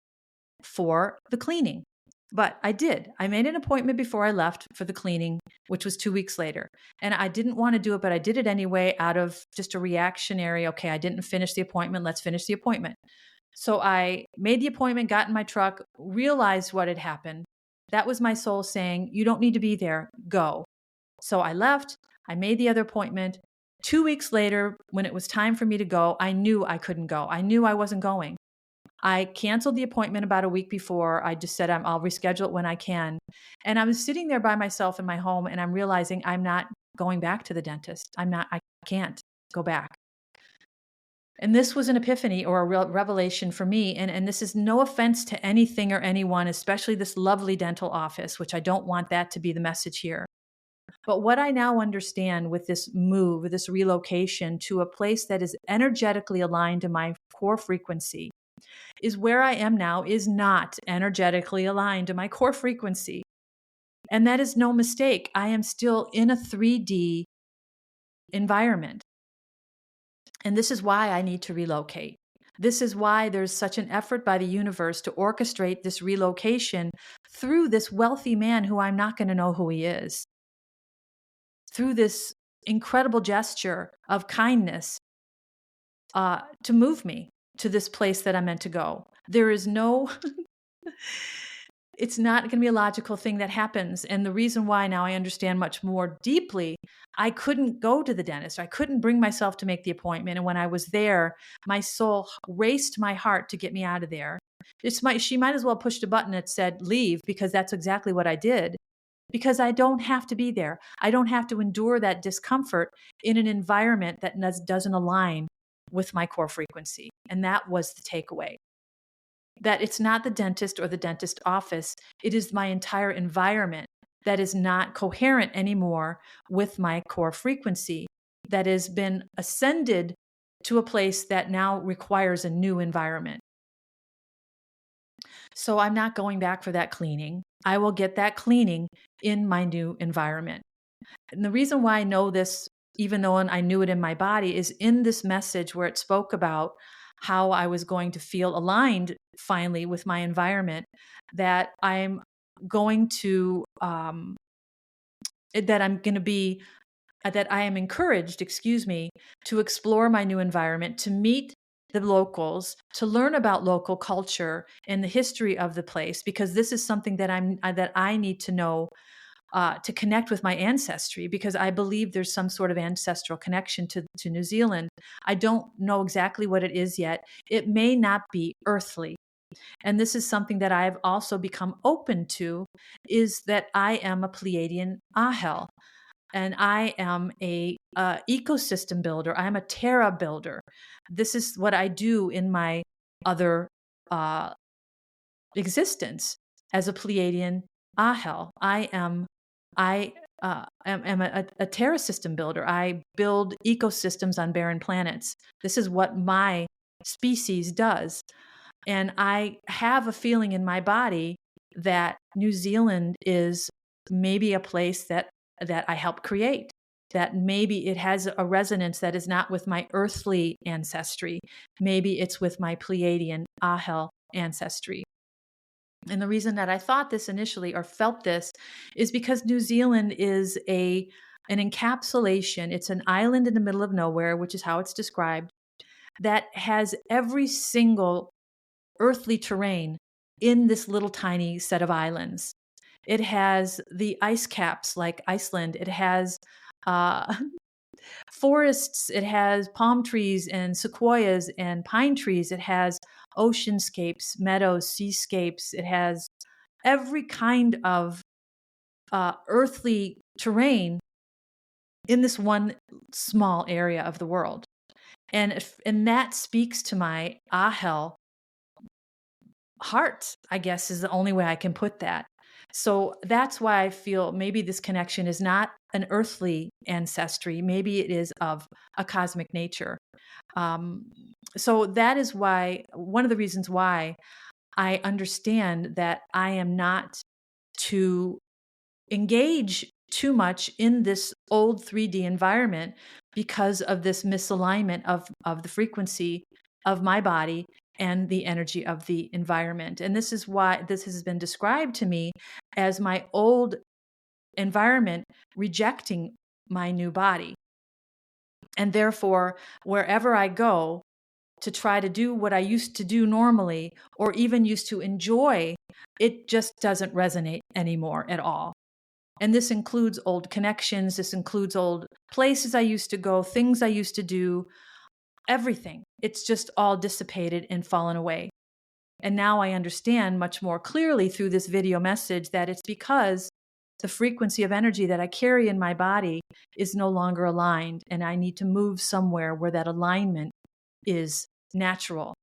for the cleaning. But I did. I made an appointment before I left for the cleaning, which was 2 weeks later. And I didn't want to do it, but I did it anyway out of just a reactionary, okay, I didn't finish the appointment. Let's finish the appointment. So I made the appointment, got in my truck, realized what had happened. That was my soul saying, you don't need to be there. Go. So I left. I made the other appointment. 2 weeks later, when it was time for me to go, I knew I couldn't go. I knew I wasn't going. I canceled the appointment about a week before. I just said, I'll reschedule it when I can. And I was sitting there by myself in my home, and I'm realizing I'm not going back to the dentist. I can't go back. And this was an epiphany or a real revelation for me. And this is no offense to anything or anyone, especially this lovely dental office, which I don't want that to be the message here. But what I now understand with this move, this relocation to a place that is energetically aligned to my core frequency, is where I am now is not energetically aligned to my core frequency. And that is no mistake. I am still in a 3D environment. And this is why I need to relocate. This is why there's such an effort by the universe to orchestrate this relocation through this wealthy man who I'm not going to know who he is. Through this incredible gesture of kindness to move me to this place that I'm meant to go. There is no, it's not going to be a logical thing that happens. And the reason why now I understand much more deeply, I couldn't go to the dentist. I couldn't bring myself to make the appointment. And when I was there, my soul raced my heart to get me out of there. She might as well pushed a button that said leave, because that's exactly what I did. Because I don't have to be there. I don't have to endure that discomfort in an environment that doesn't align with my core frequency. And that was the takeaway. That it's not the dentist or the dentist office. It is my entire environment that is not coherent anymore with my core frequency, that has been ascended to a place that now requires a new environment. So I'm not going back for that cleaning. I will get that cleaning in my new environment. And the reason why I know this, even though I knew it in my body, is in this message where it spoke about how I was going to feel aligned finally with my environment, that I'm going to, that I am encouraged, to explore my new environment, to meet the locals, to learn about local culture and the history of the place, because this is something that I need to know to connect with my ancestry, because I believe there's some sort of ancestral connection to New Zealand. I don't know exactly what it is yet. It may not be earthly. And this is something that I've also become open to, is that I am a Pleiadian Ahel. And I am a ecosystem builder. I am a terra builder. This is what I do in my other existence as a Pleiadian Ahel. I am a terra system builder. I build ecosystems on barren planets. This is what my species does. And I have a feeling in my body that New Zealand is maybe a place that I help create, that maybe it has a resonance that is not with my earthly ancestry. Maybe it's with my Pleiadian Ahel ancestry. And the reason that I thought this initially, or felt this, is because New Zealand is an encapsulation. It's an island in the middle of nowhere, which is how it's described, that has every single earthly terrain in this little tiny set of islands. It has the ice caps like Iceland. It has forests. It has palm trees and sequoias and pine trees. It has oceanscapes, meadows, seascapes. It has every kind of earthly terrain in this one small area of the world. And that speaks to my Ahel heart, I guess, is the only way I can put that. So that's why I feel maybe this connection is not an earthly ancestry. Maybe it is of a cosmic nature. So that is why, one of the reasons why I understand that I am not to engage too much in this old 3D environment because of this misalignment of the frequency of my body and the energy of the environment. And this is why this has been described to me as my old environment rejecting my new body. And therefore, wherever I go to try to do what I used to do normally, or even used to enjoy, it just doesn't resonate anymore at all. And this includes old connections. This includes old places I used to go, things I used to do, everything. It's just all dissipated and fallen away. And now I understand much more clearly through this video message that it's because the frequency of energy that I carry in my body is no longer aligned, and I need to move somewhere where that alignment is natural.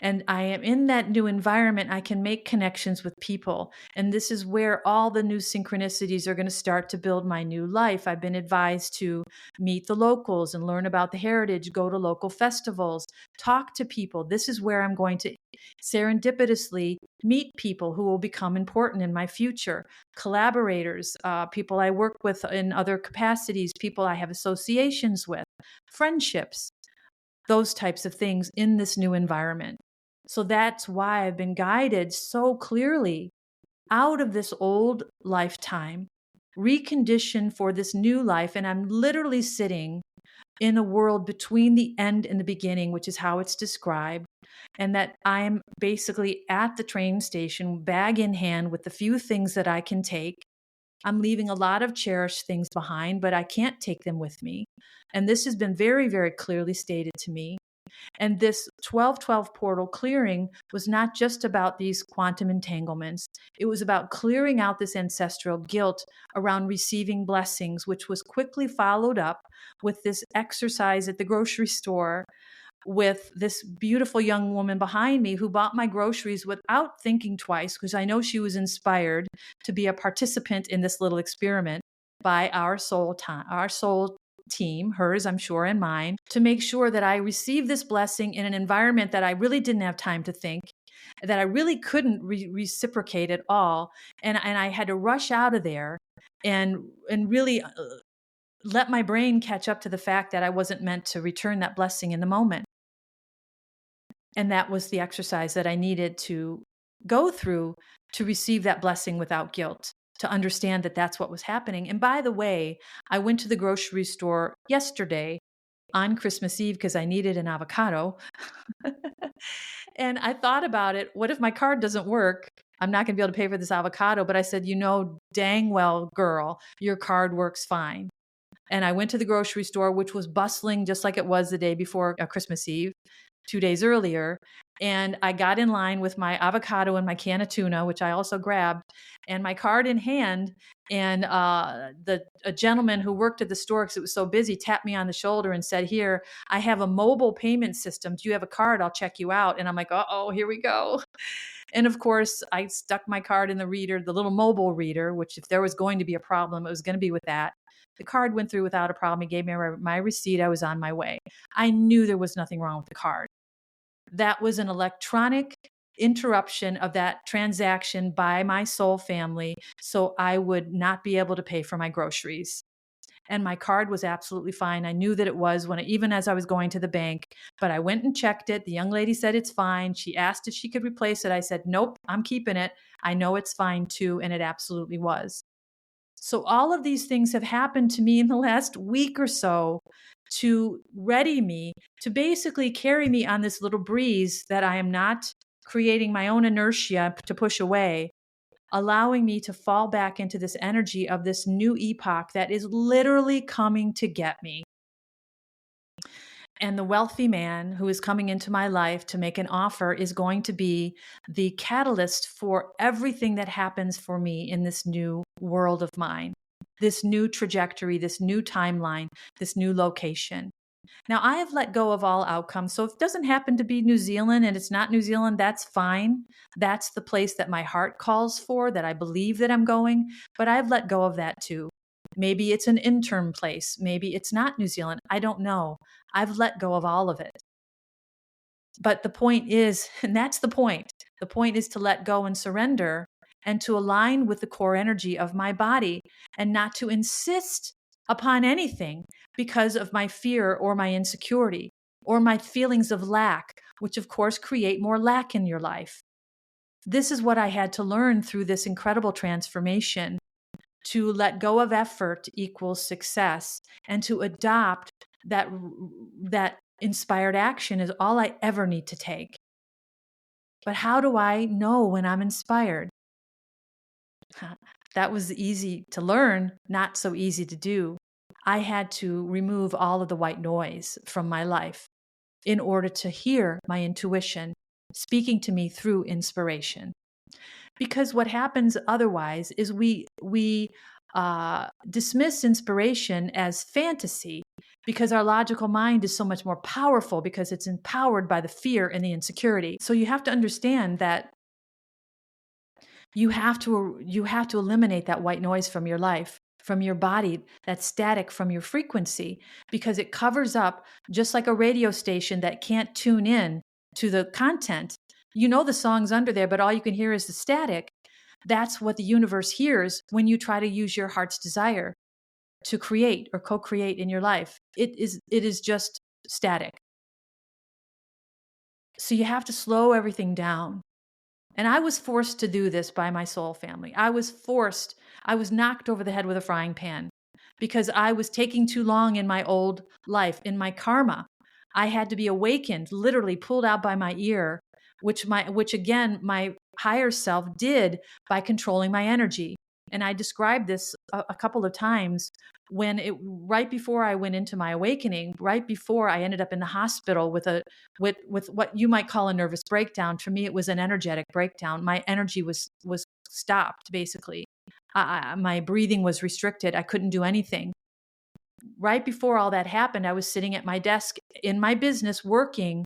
And I am in that new environment. I can make connections with people. And this is where all the new synchronicities are going to start to build my new life. I've been advised to meet the locals and learn about the heritage, go to local festivals, talk to people. This is where I'm going to serendipitously meet people who will become important in my future, collaborators, people I work with in other capacities, people I have associations with, friendships, those types of things in this new environment. So that's why I've been guided so clearly out of this old lifetime, reconditioned for this new life. And I'm literally sitting in a world between the end and the beginning, which is how it's described. And that I'm basically at the train station, bag in hand, with the few things that I can take. I'm leaving a lot of cherished things behind, but I can't take them with me. And this has been very, very clearly stated to me. And this 1212 portal clearing was not just about these quantum entanglements. It was about clearing out this ancestral guilt around receiving blessings, which was quickly followed up with this exercise at the grocery store with this beautiful young woman behind me who bought my groceries without thinking twice, because I know she was inspired to be a participant in this little experiment by our soul team, hers, I'm sure, and mine, to make sure that I received this blessing in an environment that I really didn't have time to think, that I really couldn't reciprocate at all. And I had to rush out of there and really let my brain catch up to the fact that I wasn't meant to return that blessing in the moment. And that was the exercise that I needed to go through to receive that blessing without guilt, to understand that that's what was happening. And by the way, I went to the grocery store yesterday on Christmas Eve because I needed an avocado. And I thought about it. What if my card doesn't work? I'm not going to be able to pay for this avocado. But I said, dang well, girl, your card works fine. And I went to the grocery store, which was bustling just like it was the day before Christmas Eve, 2 days earlier. And I got in line with my avocado and my can of tuna, which I also grabbed, and my card in hand. And a gentleman who worked at the store, because it was so busy, tapped me on the shoulder and said, "Here, I have a mobile payment system. Do you have a card? I'll check you out." And I'm like, uh-oh, here we go. And of course, I stuck my card in the reader, the little mobile reader, which if there was going to be a problem, it was going to be with that. The card went through without a problem. He gave me my receipt. I was on my way. I knew there was nothing wrong with the card. That was an electronic interruption of that transaction by my soul family, so I would not be able to pay for my groceries. And my card was absolutely fine. I knew that it was even as I was going to the bank, but I went and checked it. The young lady said it's fine. She asked if she could replace it. I said, nope, I'm keeping it. I know it's fine too. And it absolutely was. So all of these things have happened to me in the last week or so to ready me, to basically carry me on this little breeze that I am not creating my own inertia to push away, allowing me to fall back into this energy of this new epoch that is literally coming to get me. And the wealthy man who is coming into my life to make an offer is going to be the catalyst for everything that happens for me in this new world of mine, this new trajectory, this new timeline, this new location. Now, I have let go of all outcomes. So if it doesn't happen to be New Zealand and it's not New Zealand, that's fine. That's the place that my heart calls for, that I believe that I'm going. But I've let go of that too. Maybe it's an interim place. Maybe it's not New Zealand. I don't know. I've let go of all of it. But the point is, and that's the point is to let go and surrender and to align with the core energy of my body and not to insist upon anything because of my fear or my insecurity or my feelings of lack, which of course create more lack in your life. This is what I had to learn through this incredible transformation, to let go of effort equals success, and to adopt that inspired action is all I ever need to take. But how do I know when I'm inspired? That was easy to learn, not so easy to do. I had to remove all of the white noise from my life in order to hear my intuition speaking to me through inspiration. Because what happens otherwise is we dismiss inspiration as fantasy because our logical mind is so much more powerful because it's empowered by the fear and the insecurity. So you have to understand that you have to eliminate that white noise from your life, from your body, that static from your frequency, because it covers up, just like a radio station that can't tune in to the content. You know the song's under there, but all you can hear is the static. That's what the universe hears when you try to use your heart's desire to create or co-create in your life. It is just static. So you have to slow everything down. And I was forced to do this by my soul family. I was knocked over the head with a frying pan because I was taking too long in my old life, in my karma. I had to be awakened, literally pulled out by my ear, which again, my higher self did by controlling my energy. And I described this a couple of times right before I went into my awakening, right before I ended up in the hospital with what you might call a nervous breakdown. For me, it was an energetic breakdown. My energy was stopped, basically. My breathing was restricted. I couldn't do anything. Right before all that happened, I was sitting at my desk in my business working,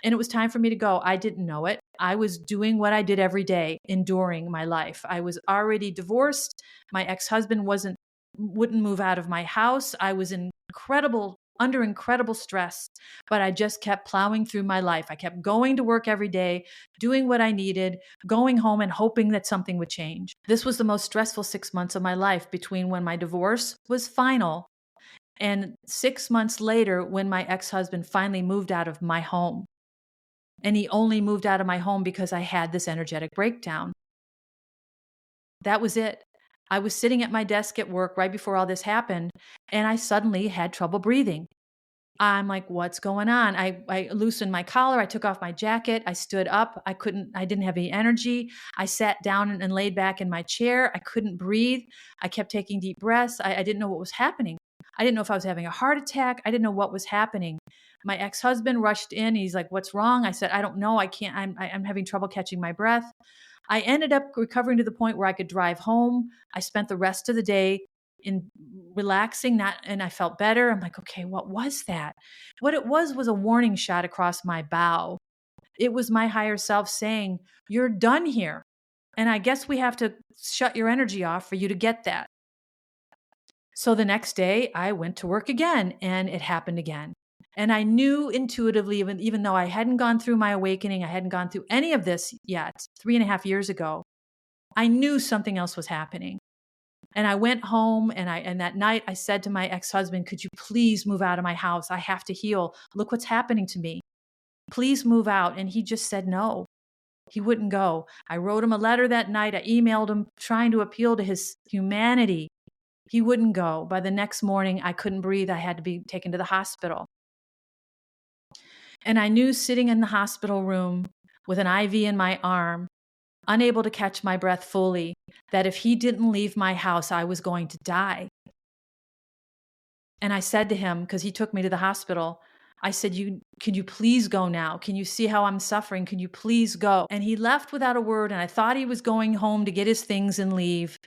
and it was time for me to go. I didn't know it. I was doing what I did every day, enduring my life. I was already divorced. My ex-husband wouldn't move out of my house. I was under incredible stress, but I just kept plowing through my life. I kept going to work every day, doing what I needed, going home and hoping that something would change. This was the most stressful 6 months of my life, between when my divorce was final and 6 months later when my ex-husband finally moved out of my home. And he only moved out of my home because I had this energetic breakdown. That was it. I was sitting at my desk at work right before all this happened, and I suddenly had trouble breathing. I'm like, what's going on? I loosened my collar. I took off my jacket. I stood up. I didn't have any energy. I sat down and laid back in my chair. I couldn't breathe. I kept taking deep breaths. I didn't know what was happening. I didn't know if I was having a heart attack. I didn't know what was happening. My ex-husband rushed in. He's like, what's wrong? I said, I don't know. I can't, I'm having trouble catching my breath. I ended up recovering to the point where I could drive home. I spent the rest of the day in relaxing, and I felt better. I'm like, okay, what was that? What it was a warning shot across my bow. It was my higher self saying, you're done here. And I guess we have to shut your energy off for you to get that. So the next day I went to work again, and it happened again. And I knew intuitively, even though I hadn't gone through my awakening, I hadn't gone through any of this yet, 3.5 years ago, I knew something else was happening. And I went home, and that night I said to my ex-husband, could you please move out of my house? I have to heal. Look what's happening to me. Please move out. And he just said no. He wouldn't go. I wrote him a letter that night. I emailed him trying to appeal to his humanity. He wouldn't go. By the next morning, I couldn't breathe. I had to be taken to the hospital. And I knew, sitting in the hospital room with an IV in my arm, unable to catch my breath fully, that if he didn't leave my house, I was going to die. And I said to him, because he took me to the hospital, I said, can you please go now? Can you see how I'm suffering? Can you please go? And he left without a word, and I thought he was going home to get his things and leave.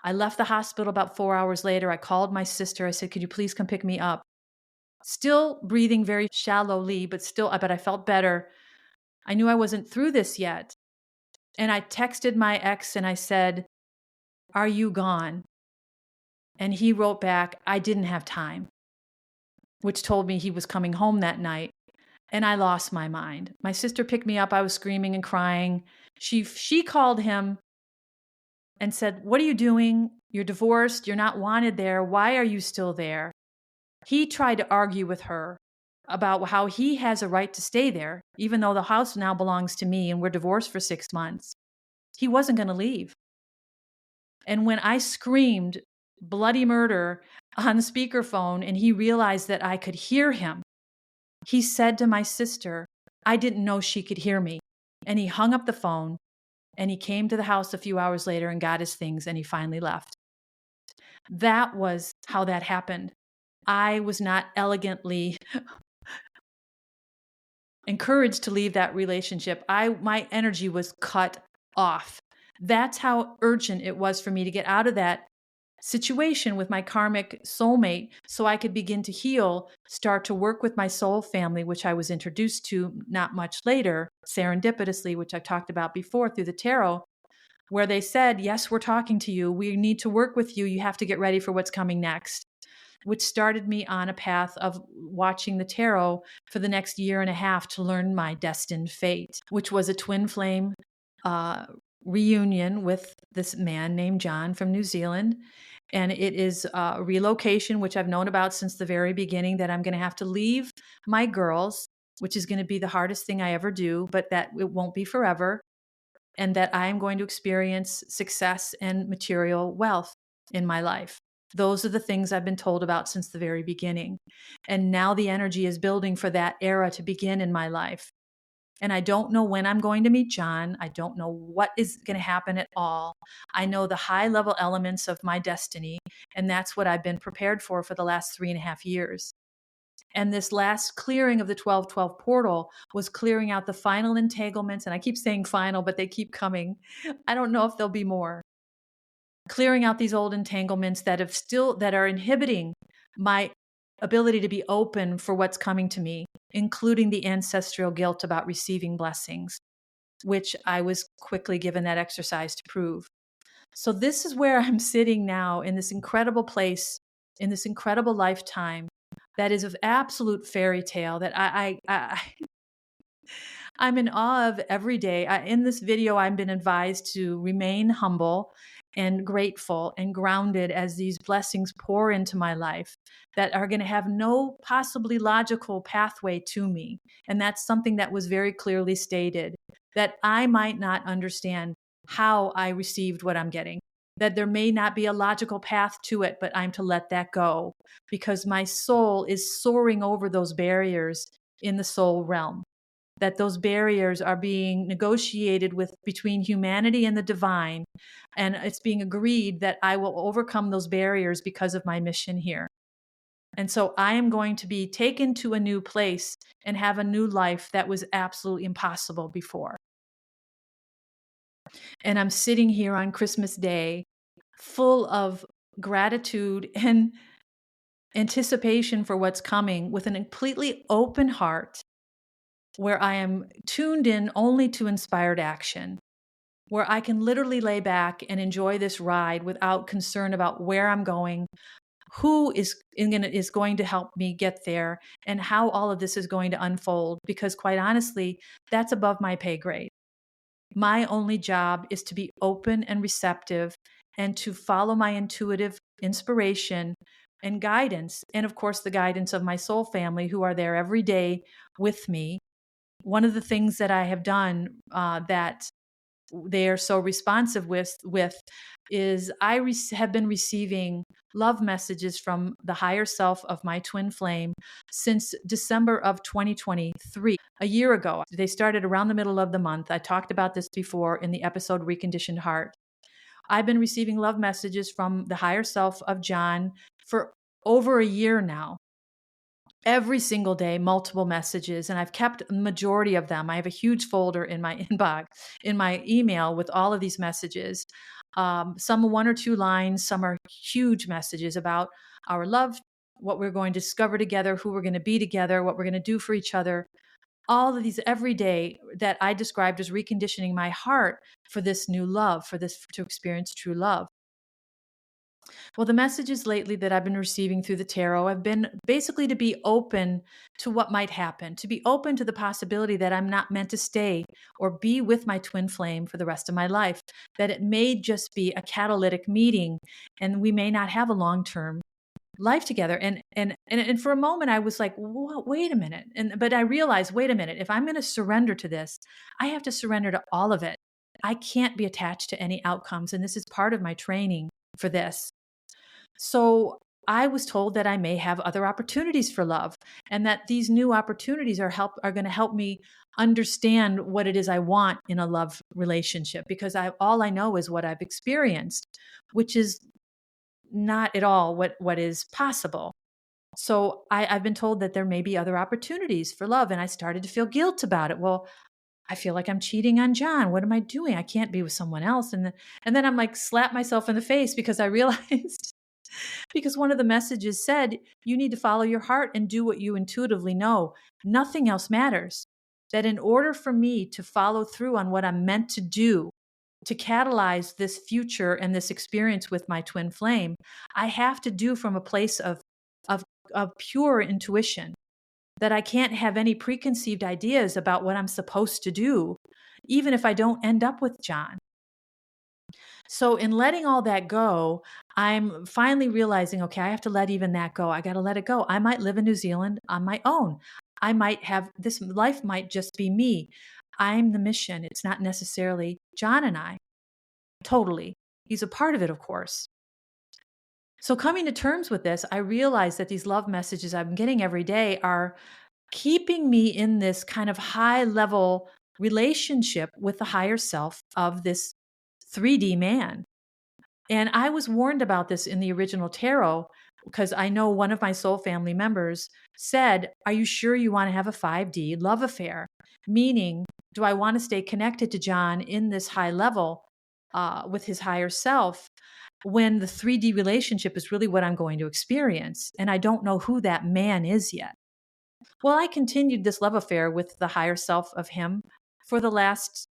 I left the hospital about 4 hours later. I called my sister. I said, could you please come pick me up? Still breathing very shallowly, but I felt better. I knew I wasn't through this yet. And I texted my ex and I said, are you gone? And he wrote back, I didn't have time, which told me he was coming home that night. And I lost my mind. My sister picked me up. I was screaming and crying. She called him and said, "What are you doing? You're divorced. You're not wanted there. Why are you still there?" He tried to argue with her about how he has a right to stay there, even though the house now belongs to me and we're divorced for 6 months. He wasn't going to leave. And when I screamed bloody murder on the speakerphone and he realized that I could hear him, he said to my sister, "I didn't know she could hear me." And he hung up the phone and he came to the house a few hours later and got his things and he finally left. That was how that happened. I was not elegantly encouraged to leave that relationship. My energy was cut off. That's how urgent it was for me to get out of that situation with my karmic soulmate so I could begin to heal, start to work with my soul family, which I was introduced to not much later, serendipitously, which I've talked about before through the tarot, where they said, "Yes, we're talking to you. We need to work with you. You have to get ready for what's coming next," which started me on a path of watching the tarot for the next year and a half to learn my destined fate, which was a twin flame reunion with this man named John from New Zealand. And it is a relocation, which I've known about since the very beginning, that I'm going to have to leave my girls, which is going to be the hardest thing I ever do, but that it won't be forever. And that I am going to experience success and material wealth in my life. Those are the things I've been told about since the very beginning. And now the energy is building for that era to begin in my life. And I don't know when I'm going to meet John. I don't know what is going to happen at all. I know the high level elements of my destiny, and that's what I've been prepared for the last 3.5 years. And this last clearing of the 1212 portal was clearing out the final entanglements. And I keep saying final, but they keep coming. I don't know if there'll be more. Clearing out these old entanglements that are inhibiting my ability to be open for what's coming to me, including the ancestral guilt about receiving blessings, which I was quickly given that exercise to prove. So this is where I'm sitting now, in this incredible place, in this incredible lifetime that is of absolute fairy tale that I'm in awe of every day. In this video, I've been advised to remain humble and grateful and grounded as these blessings pour into my life that are going to have no possibly logical pathway to me. And that's something that was very clearly stated, that I might not understand how I received what I'm getting, that there may not be a logical path to it, but I'm to let that go because my soul is soaring over those barriers in the soul realm. That those barriers are being negotiated with between humanity and the divine. And it's being agreed that I will overcome those barriers because of my mission here. And so I am going to be taken to a new place and have a new life that was absolutely impossible before. And I'm sitting here on Christmas Day full of gratitude and anticipation for what's coming with a completely open heart, where I am tuned in only to inspired action, where I can literally lay back and enjoy this ride without concern about where I'm going, who is going to help me get there, and how all of this is going to unfold. Because quite honestly, that's above my pay grade. My only job is to be open and receptive and to follow my intuitive inspiration and guidance. And of course, the guidance of my soul family who are there every day with me. One of the things that I have done that they are so responsive with is I have been receiving love messages from the higher self of my twin flame since December of 2023, a year ago. They started around the middle of the month. I talked about this before in the episode Reconditioned Heart. I've been receiving love messages from the higher self of John for over a year now. Every single day, multiple messages, and I've kept the majority of them. I have a huge folder in my inbox, in my email with all of these messages. Some 1 or 2 lines, some are huge messages about our love, what we're going to discover together, who we're going to be together, what we're going to do for each other. All of these every day that I described as reconditioning my heart for this new love, to experience true love. Well, the messages lately that I've been receiving through the tarot have been basically to be open to what might happen, to be open to the possibility that I'm not meant to stay or be with my twin flame for the rest of my life, that it may just be a catalytic meeting and we may not have a long-term life together. And for a moment I was like, wait a minute. But I realized, wait a minute, if I'm going to surrender to this, I have to surrender to all of it. I can't be attached to any outcomes. And this is part of my training for this. So I was told that I may have other opportunities for love and that these new opportunities are going to help me understand what it is I want in a love relationship, because all I know is what I've experienced, which is not at all what is possible. So I've been told that there may be other opportunities for love, and I started to feel guilt about it. Well, I feel like I'm cheating on John. What am I doing? I can't be with someone else. And then I'm like, slap myself in the face because I realized because one of the messages said, you need to follow your heart and do what you intuitively know. Nothing else matters. That in order for me to follow through on what I'm meant to do, to catalyze this future and this experience with my twin flame, I have to do from a place of, of pure intuition, that I can't have any preconceived ideas about what I'm supposed to do, even if I don't end up with John. So, in letting all that go, I'm finally realizing, okay, I have to let even that go. I got to let it go. I might live in New Zealand on my own. I might have this life, might just be me. I'm the mission. It's not necessarily John and I. Totally. He's a part of it, of course. So, coming to terms with this, I realize that these love messages I'm getting every day are keeping me in this kind of high level relationship with the higher self of this 3D man. And I was warned about this in the original tarot because I know one of my soul family members said, are you sure you want to have a 5D love affair? Meaning, do I want to stay connected to John in this high level with his higher self when the 3D relationship is really what I'm going to experience? And I don't know who that man is yet. Well, I continued this love affair with the higher self of him for the last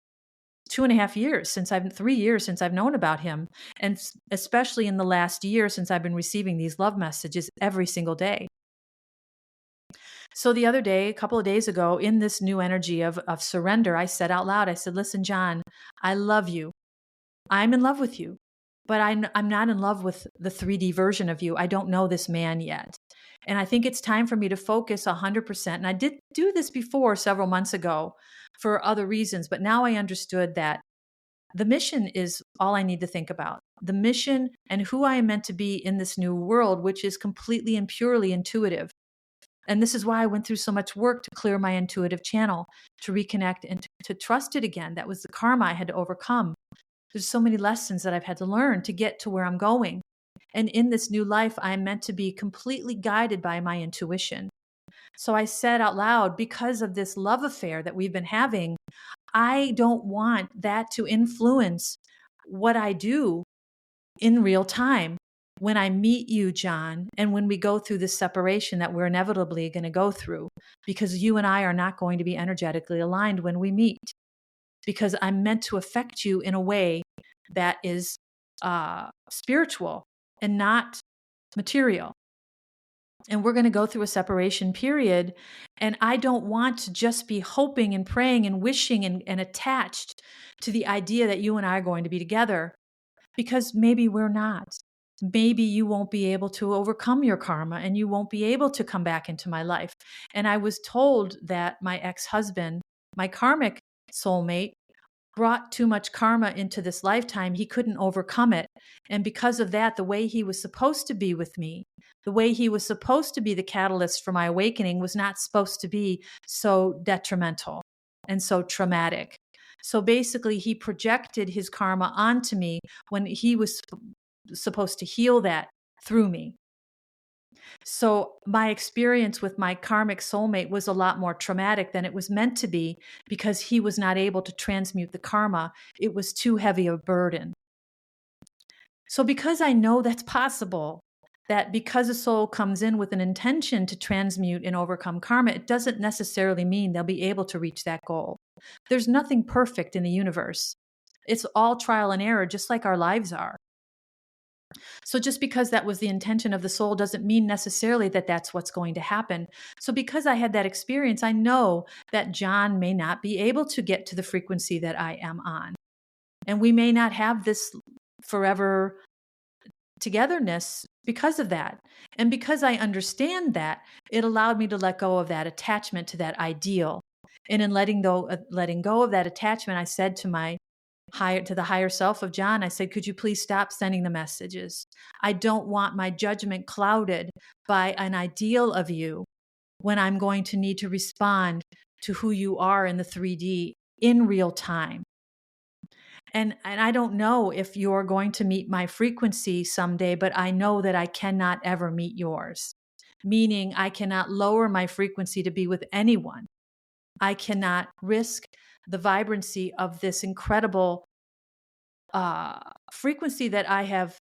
2.5 years, 3 years since I've known about him. And especially in the last year since I've been receiving these love messages every single day. So the other day, a couple of days ago, in this new energy of surrender, I said out loud, I said, listen, John, I love you. I'm in love with you, but I'm not in love with the 3D version of you. I don't know this man yet. And I think it's time for me to focus 100%. And I did do this before several months ago for other reasons, but now I understood that the mission is all I need to think about. The mission and who I am meant to be in this new world, which is completely and purely intuitive. And this is why I went through so much work to clear my intuitive channel, to reconnect and to trust it again. That was the karma I had to overcome. There's so many lessons that I've had to learn to get to where I'm going. And in this new life, I'm meant to be completely guided by my intuition. So I said out loud, because of this love affair that we've been having, I don't want that to influence what I do in real time when I meet you, John, and when we go through this separation that we're inevitably going to go through, because you and I are not going to be energetically aligned when we meet, because I'm meant to affect you in a way that is spiritual and not material. And we're going to go through a separation period. And I don't want to just be hoping and praying and wishing and attached to the idea that you and I are going to be together, because maybe we're not. Maybe you won't be able to overcome your karma and you won't be able to come back into my life. And I was told that my ex-husband, my karmic soulmate, brought too much karma into this lifetime. He couldn't overcome it. And because of that, the way he was supposed to be with me, the way he was supposed to be the catalyst for my awakening, was not supposed to be so detrimental and so traumatic. So basically, he projected his karma onto me when he was supposed to heal that through me. So my experience with my karmic soulmate was a lot more traumatic than it was meant to be, because he was not able to transmute the karma. It was too heavy a burden. So because I know that's possible, that because a soul comes in with an intention to transmute and overcome karma, it doesn't necessarily mean they'll be able to reach that goal. There's nothing perfect in the universe. It's all trial and error, just like our lives are. So just because that was the intention of the soul doesn't mean necessarily that that's what's going to happen. So because I had that experience, I know that John may not be able to get to the frequency that I am on. And we may not have this forever togetherness because of that. And because I understand that, it allowed me to let go of that attachment to that ideal. And in letting go of that attachment, I said to the higher self of John, I said, could you please stop sending the messages? I don't want my judgment clouded by an ideal of you when I'm going to need to respond to who you are in the 3D in real time. And I don't know if you're going to meet my frequency someday, but I know that I cannot ever meet yours. Meaning I cannot lower my frequency to be with anyone. I cannot risk the vibrancy of this incredible frequency that I have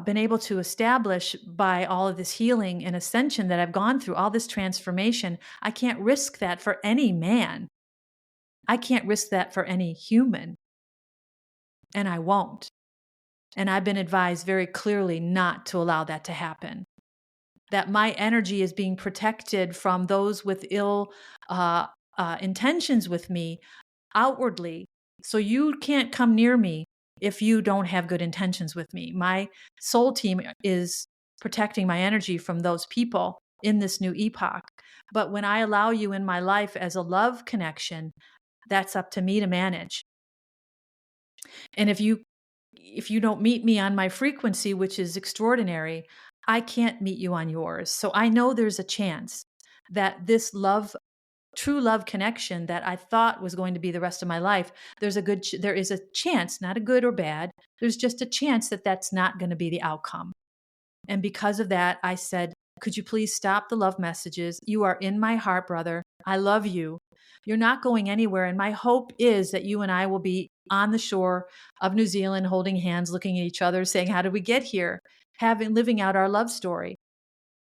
been able to establish by all of this healing and ascension that I've gone through, all this transformation. I can't risk that for any man. I can't risk that for any human. And I won't. And I've been advised very clearly not to allow that to happen. That my energy is being protected from those with ill intentions with me outwardly. So you can't come near me if you don't have good intentions with me. My soul team is protecting my energy from those people in this new epoch. But when I allow you in my life as a love connection, that's up to me to manage. And if you don't meet me on my frequency, which is extraordinary, I can't meet you on yours. So I know there's a chance that this true love connection that I thought was going to be the rest of my life, there is a chance, not a good or bad, there's just a chance that that's not going to be the outcome. And because of that, I said, could you please stop the love messages? You are in my heart, brother. I love you. You're not going anywhere. And my hope is that you and I will be on the shore of New Zealand, holding hands, looking at each other, saying, how did we get here? Living out our love story.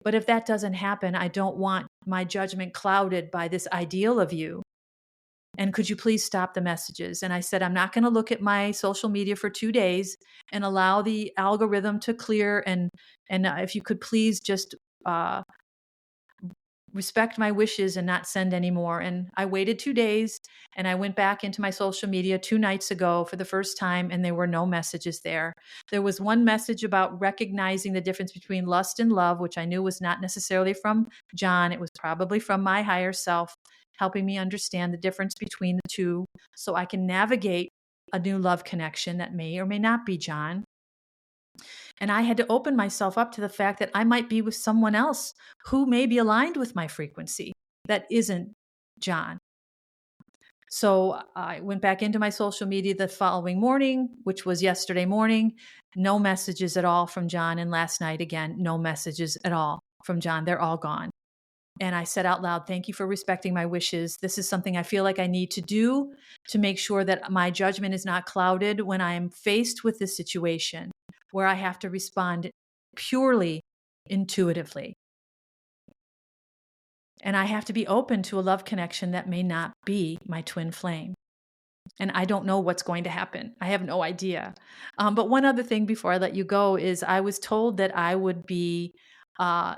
But if that doesn't happen, I don't want my judgment clouded by this ideal of you. And could you please stop the messages? And I said, I'm not going to look at my social media for 2 days and allow the algorithm to clear. And if you could please just respect my wishes and not send anymore. And I waited 2 days and I went back into my social media 2 nights ago for the first time, and there were no messages there. There was one message about recognizing the difference between lust and love, which I knew was not necessarily from John. It was probably from my higher self, helping me understand the difference between the two so I can navigate a new love connection that may or may not be John. And I had to open myself up to the fact that I might be with someone else who may be aligned with my frequency that isn't John. So I went back into my social media the following morning, which was yesterday morning. No messages at all from John. And last night, again, no messages at all from John. They're all gone. And I said out loud, thank you for respecting my wishes. This is something I feel like I need to do to make sure that my judgment is not clouded when I am faced with this situation where I have to respond purely intuitively. And I have to be open to a love connection that may not be my twin flame. And I don't know what's going to happen. I have no idea. But one other thing before I let you go is I was told that I would be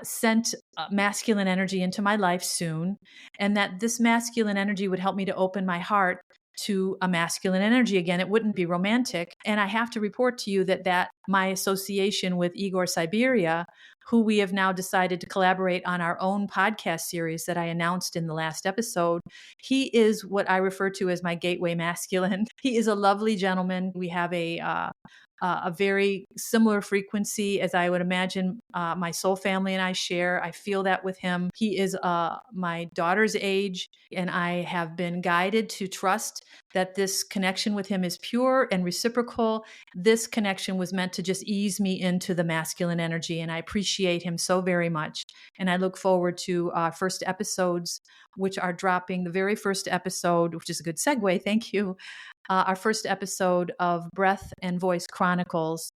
sent masculine energy into my life soon, and that this masculine energy would help me to open my heart to a masculine energy again. It wouldn't be romantic. And I have to report to you that my association with Igor Siberia, who we have now decided to collaborate on our own podcast series that I announced in the last episode, he is what I refer to as my gateway masculine. He is a lovely gentleman. We have a very similar frequency as I would imagine my soul family and I share. I feel that with him. He is my daughter's age, and I have been guided to trust that this connection with him is pure and reciprocal. This connection was meant to just ease me into the masculine energy, and I appreciate him so very much. And I look forward to our first episodes, which are dropping the very first episode, which is a good segue. Thank you. Our first episode of Breath and Voice Chronicles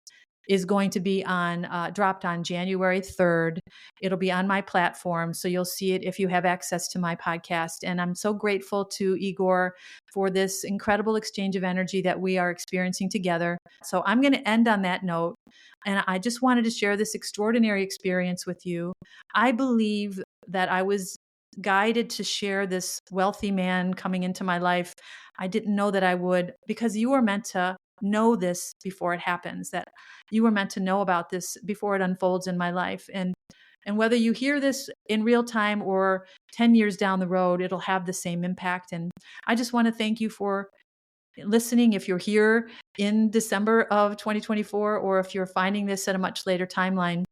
is going to be on dropped on January 3rd. It'll be on my platform, so you'll see it if you have access to my podcast. And I'm so grateful to Igor for this incredible exchange of energy that we are experiencing together. So I'm going to end on that note. And I just wanted to share this extraordinary experience with you. I believe that I was guided to share this wealthy man coming into my life. I didn't know that I would, because you were meant to know this before it happens, that you were meant to know about this before it unfolds in my life. And whether you hear this in real time or 10 years down the road, it'll have the same impact. And I just want to thank you for listening. If you're here in December of 2024, or if you're finding this at a much later timeline,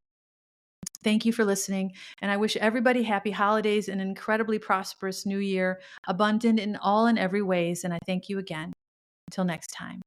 thank you for listening. And I wish everybody happy holidays, an incredibly prosperous new year, abundant in all and every ways. And I thank you again. Until next time.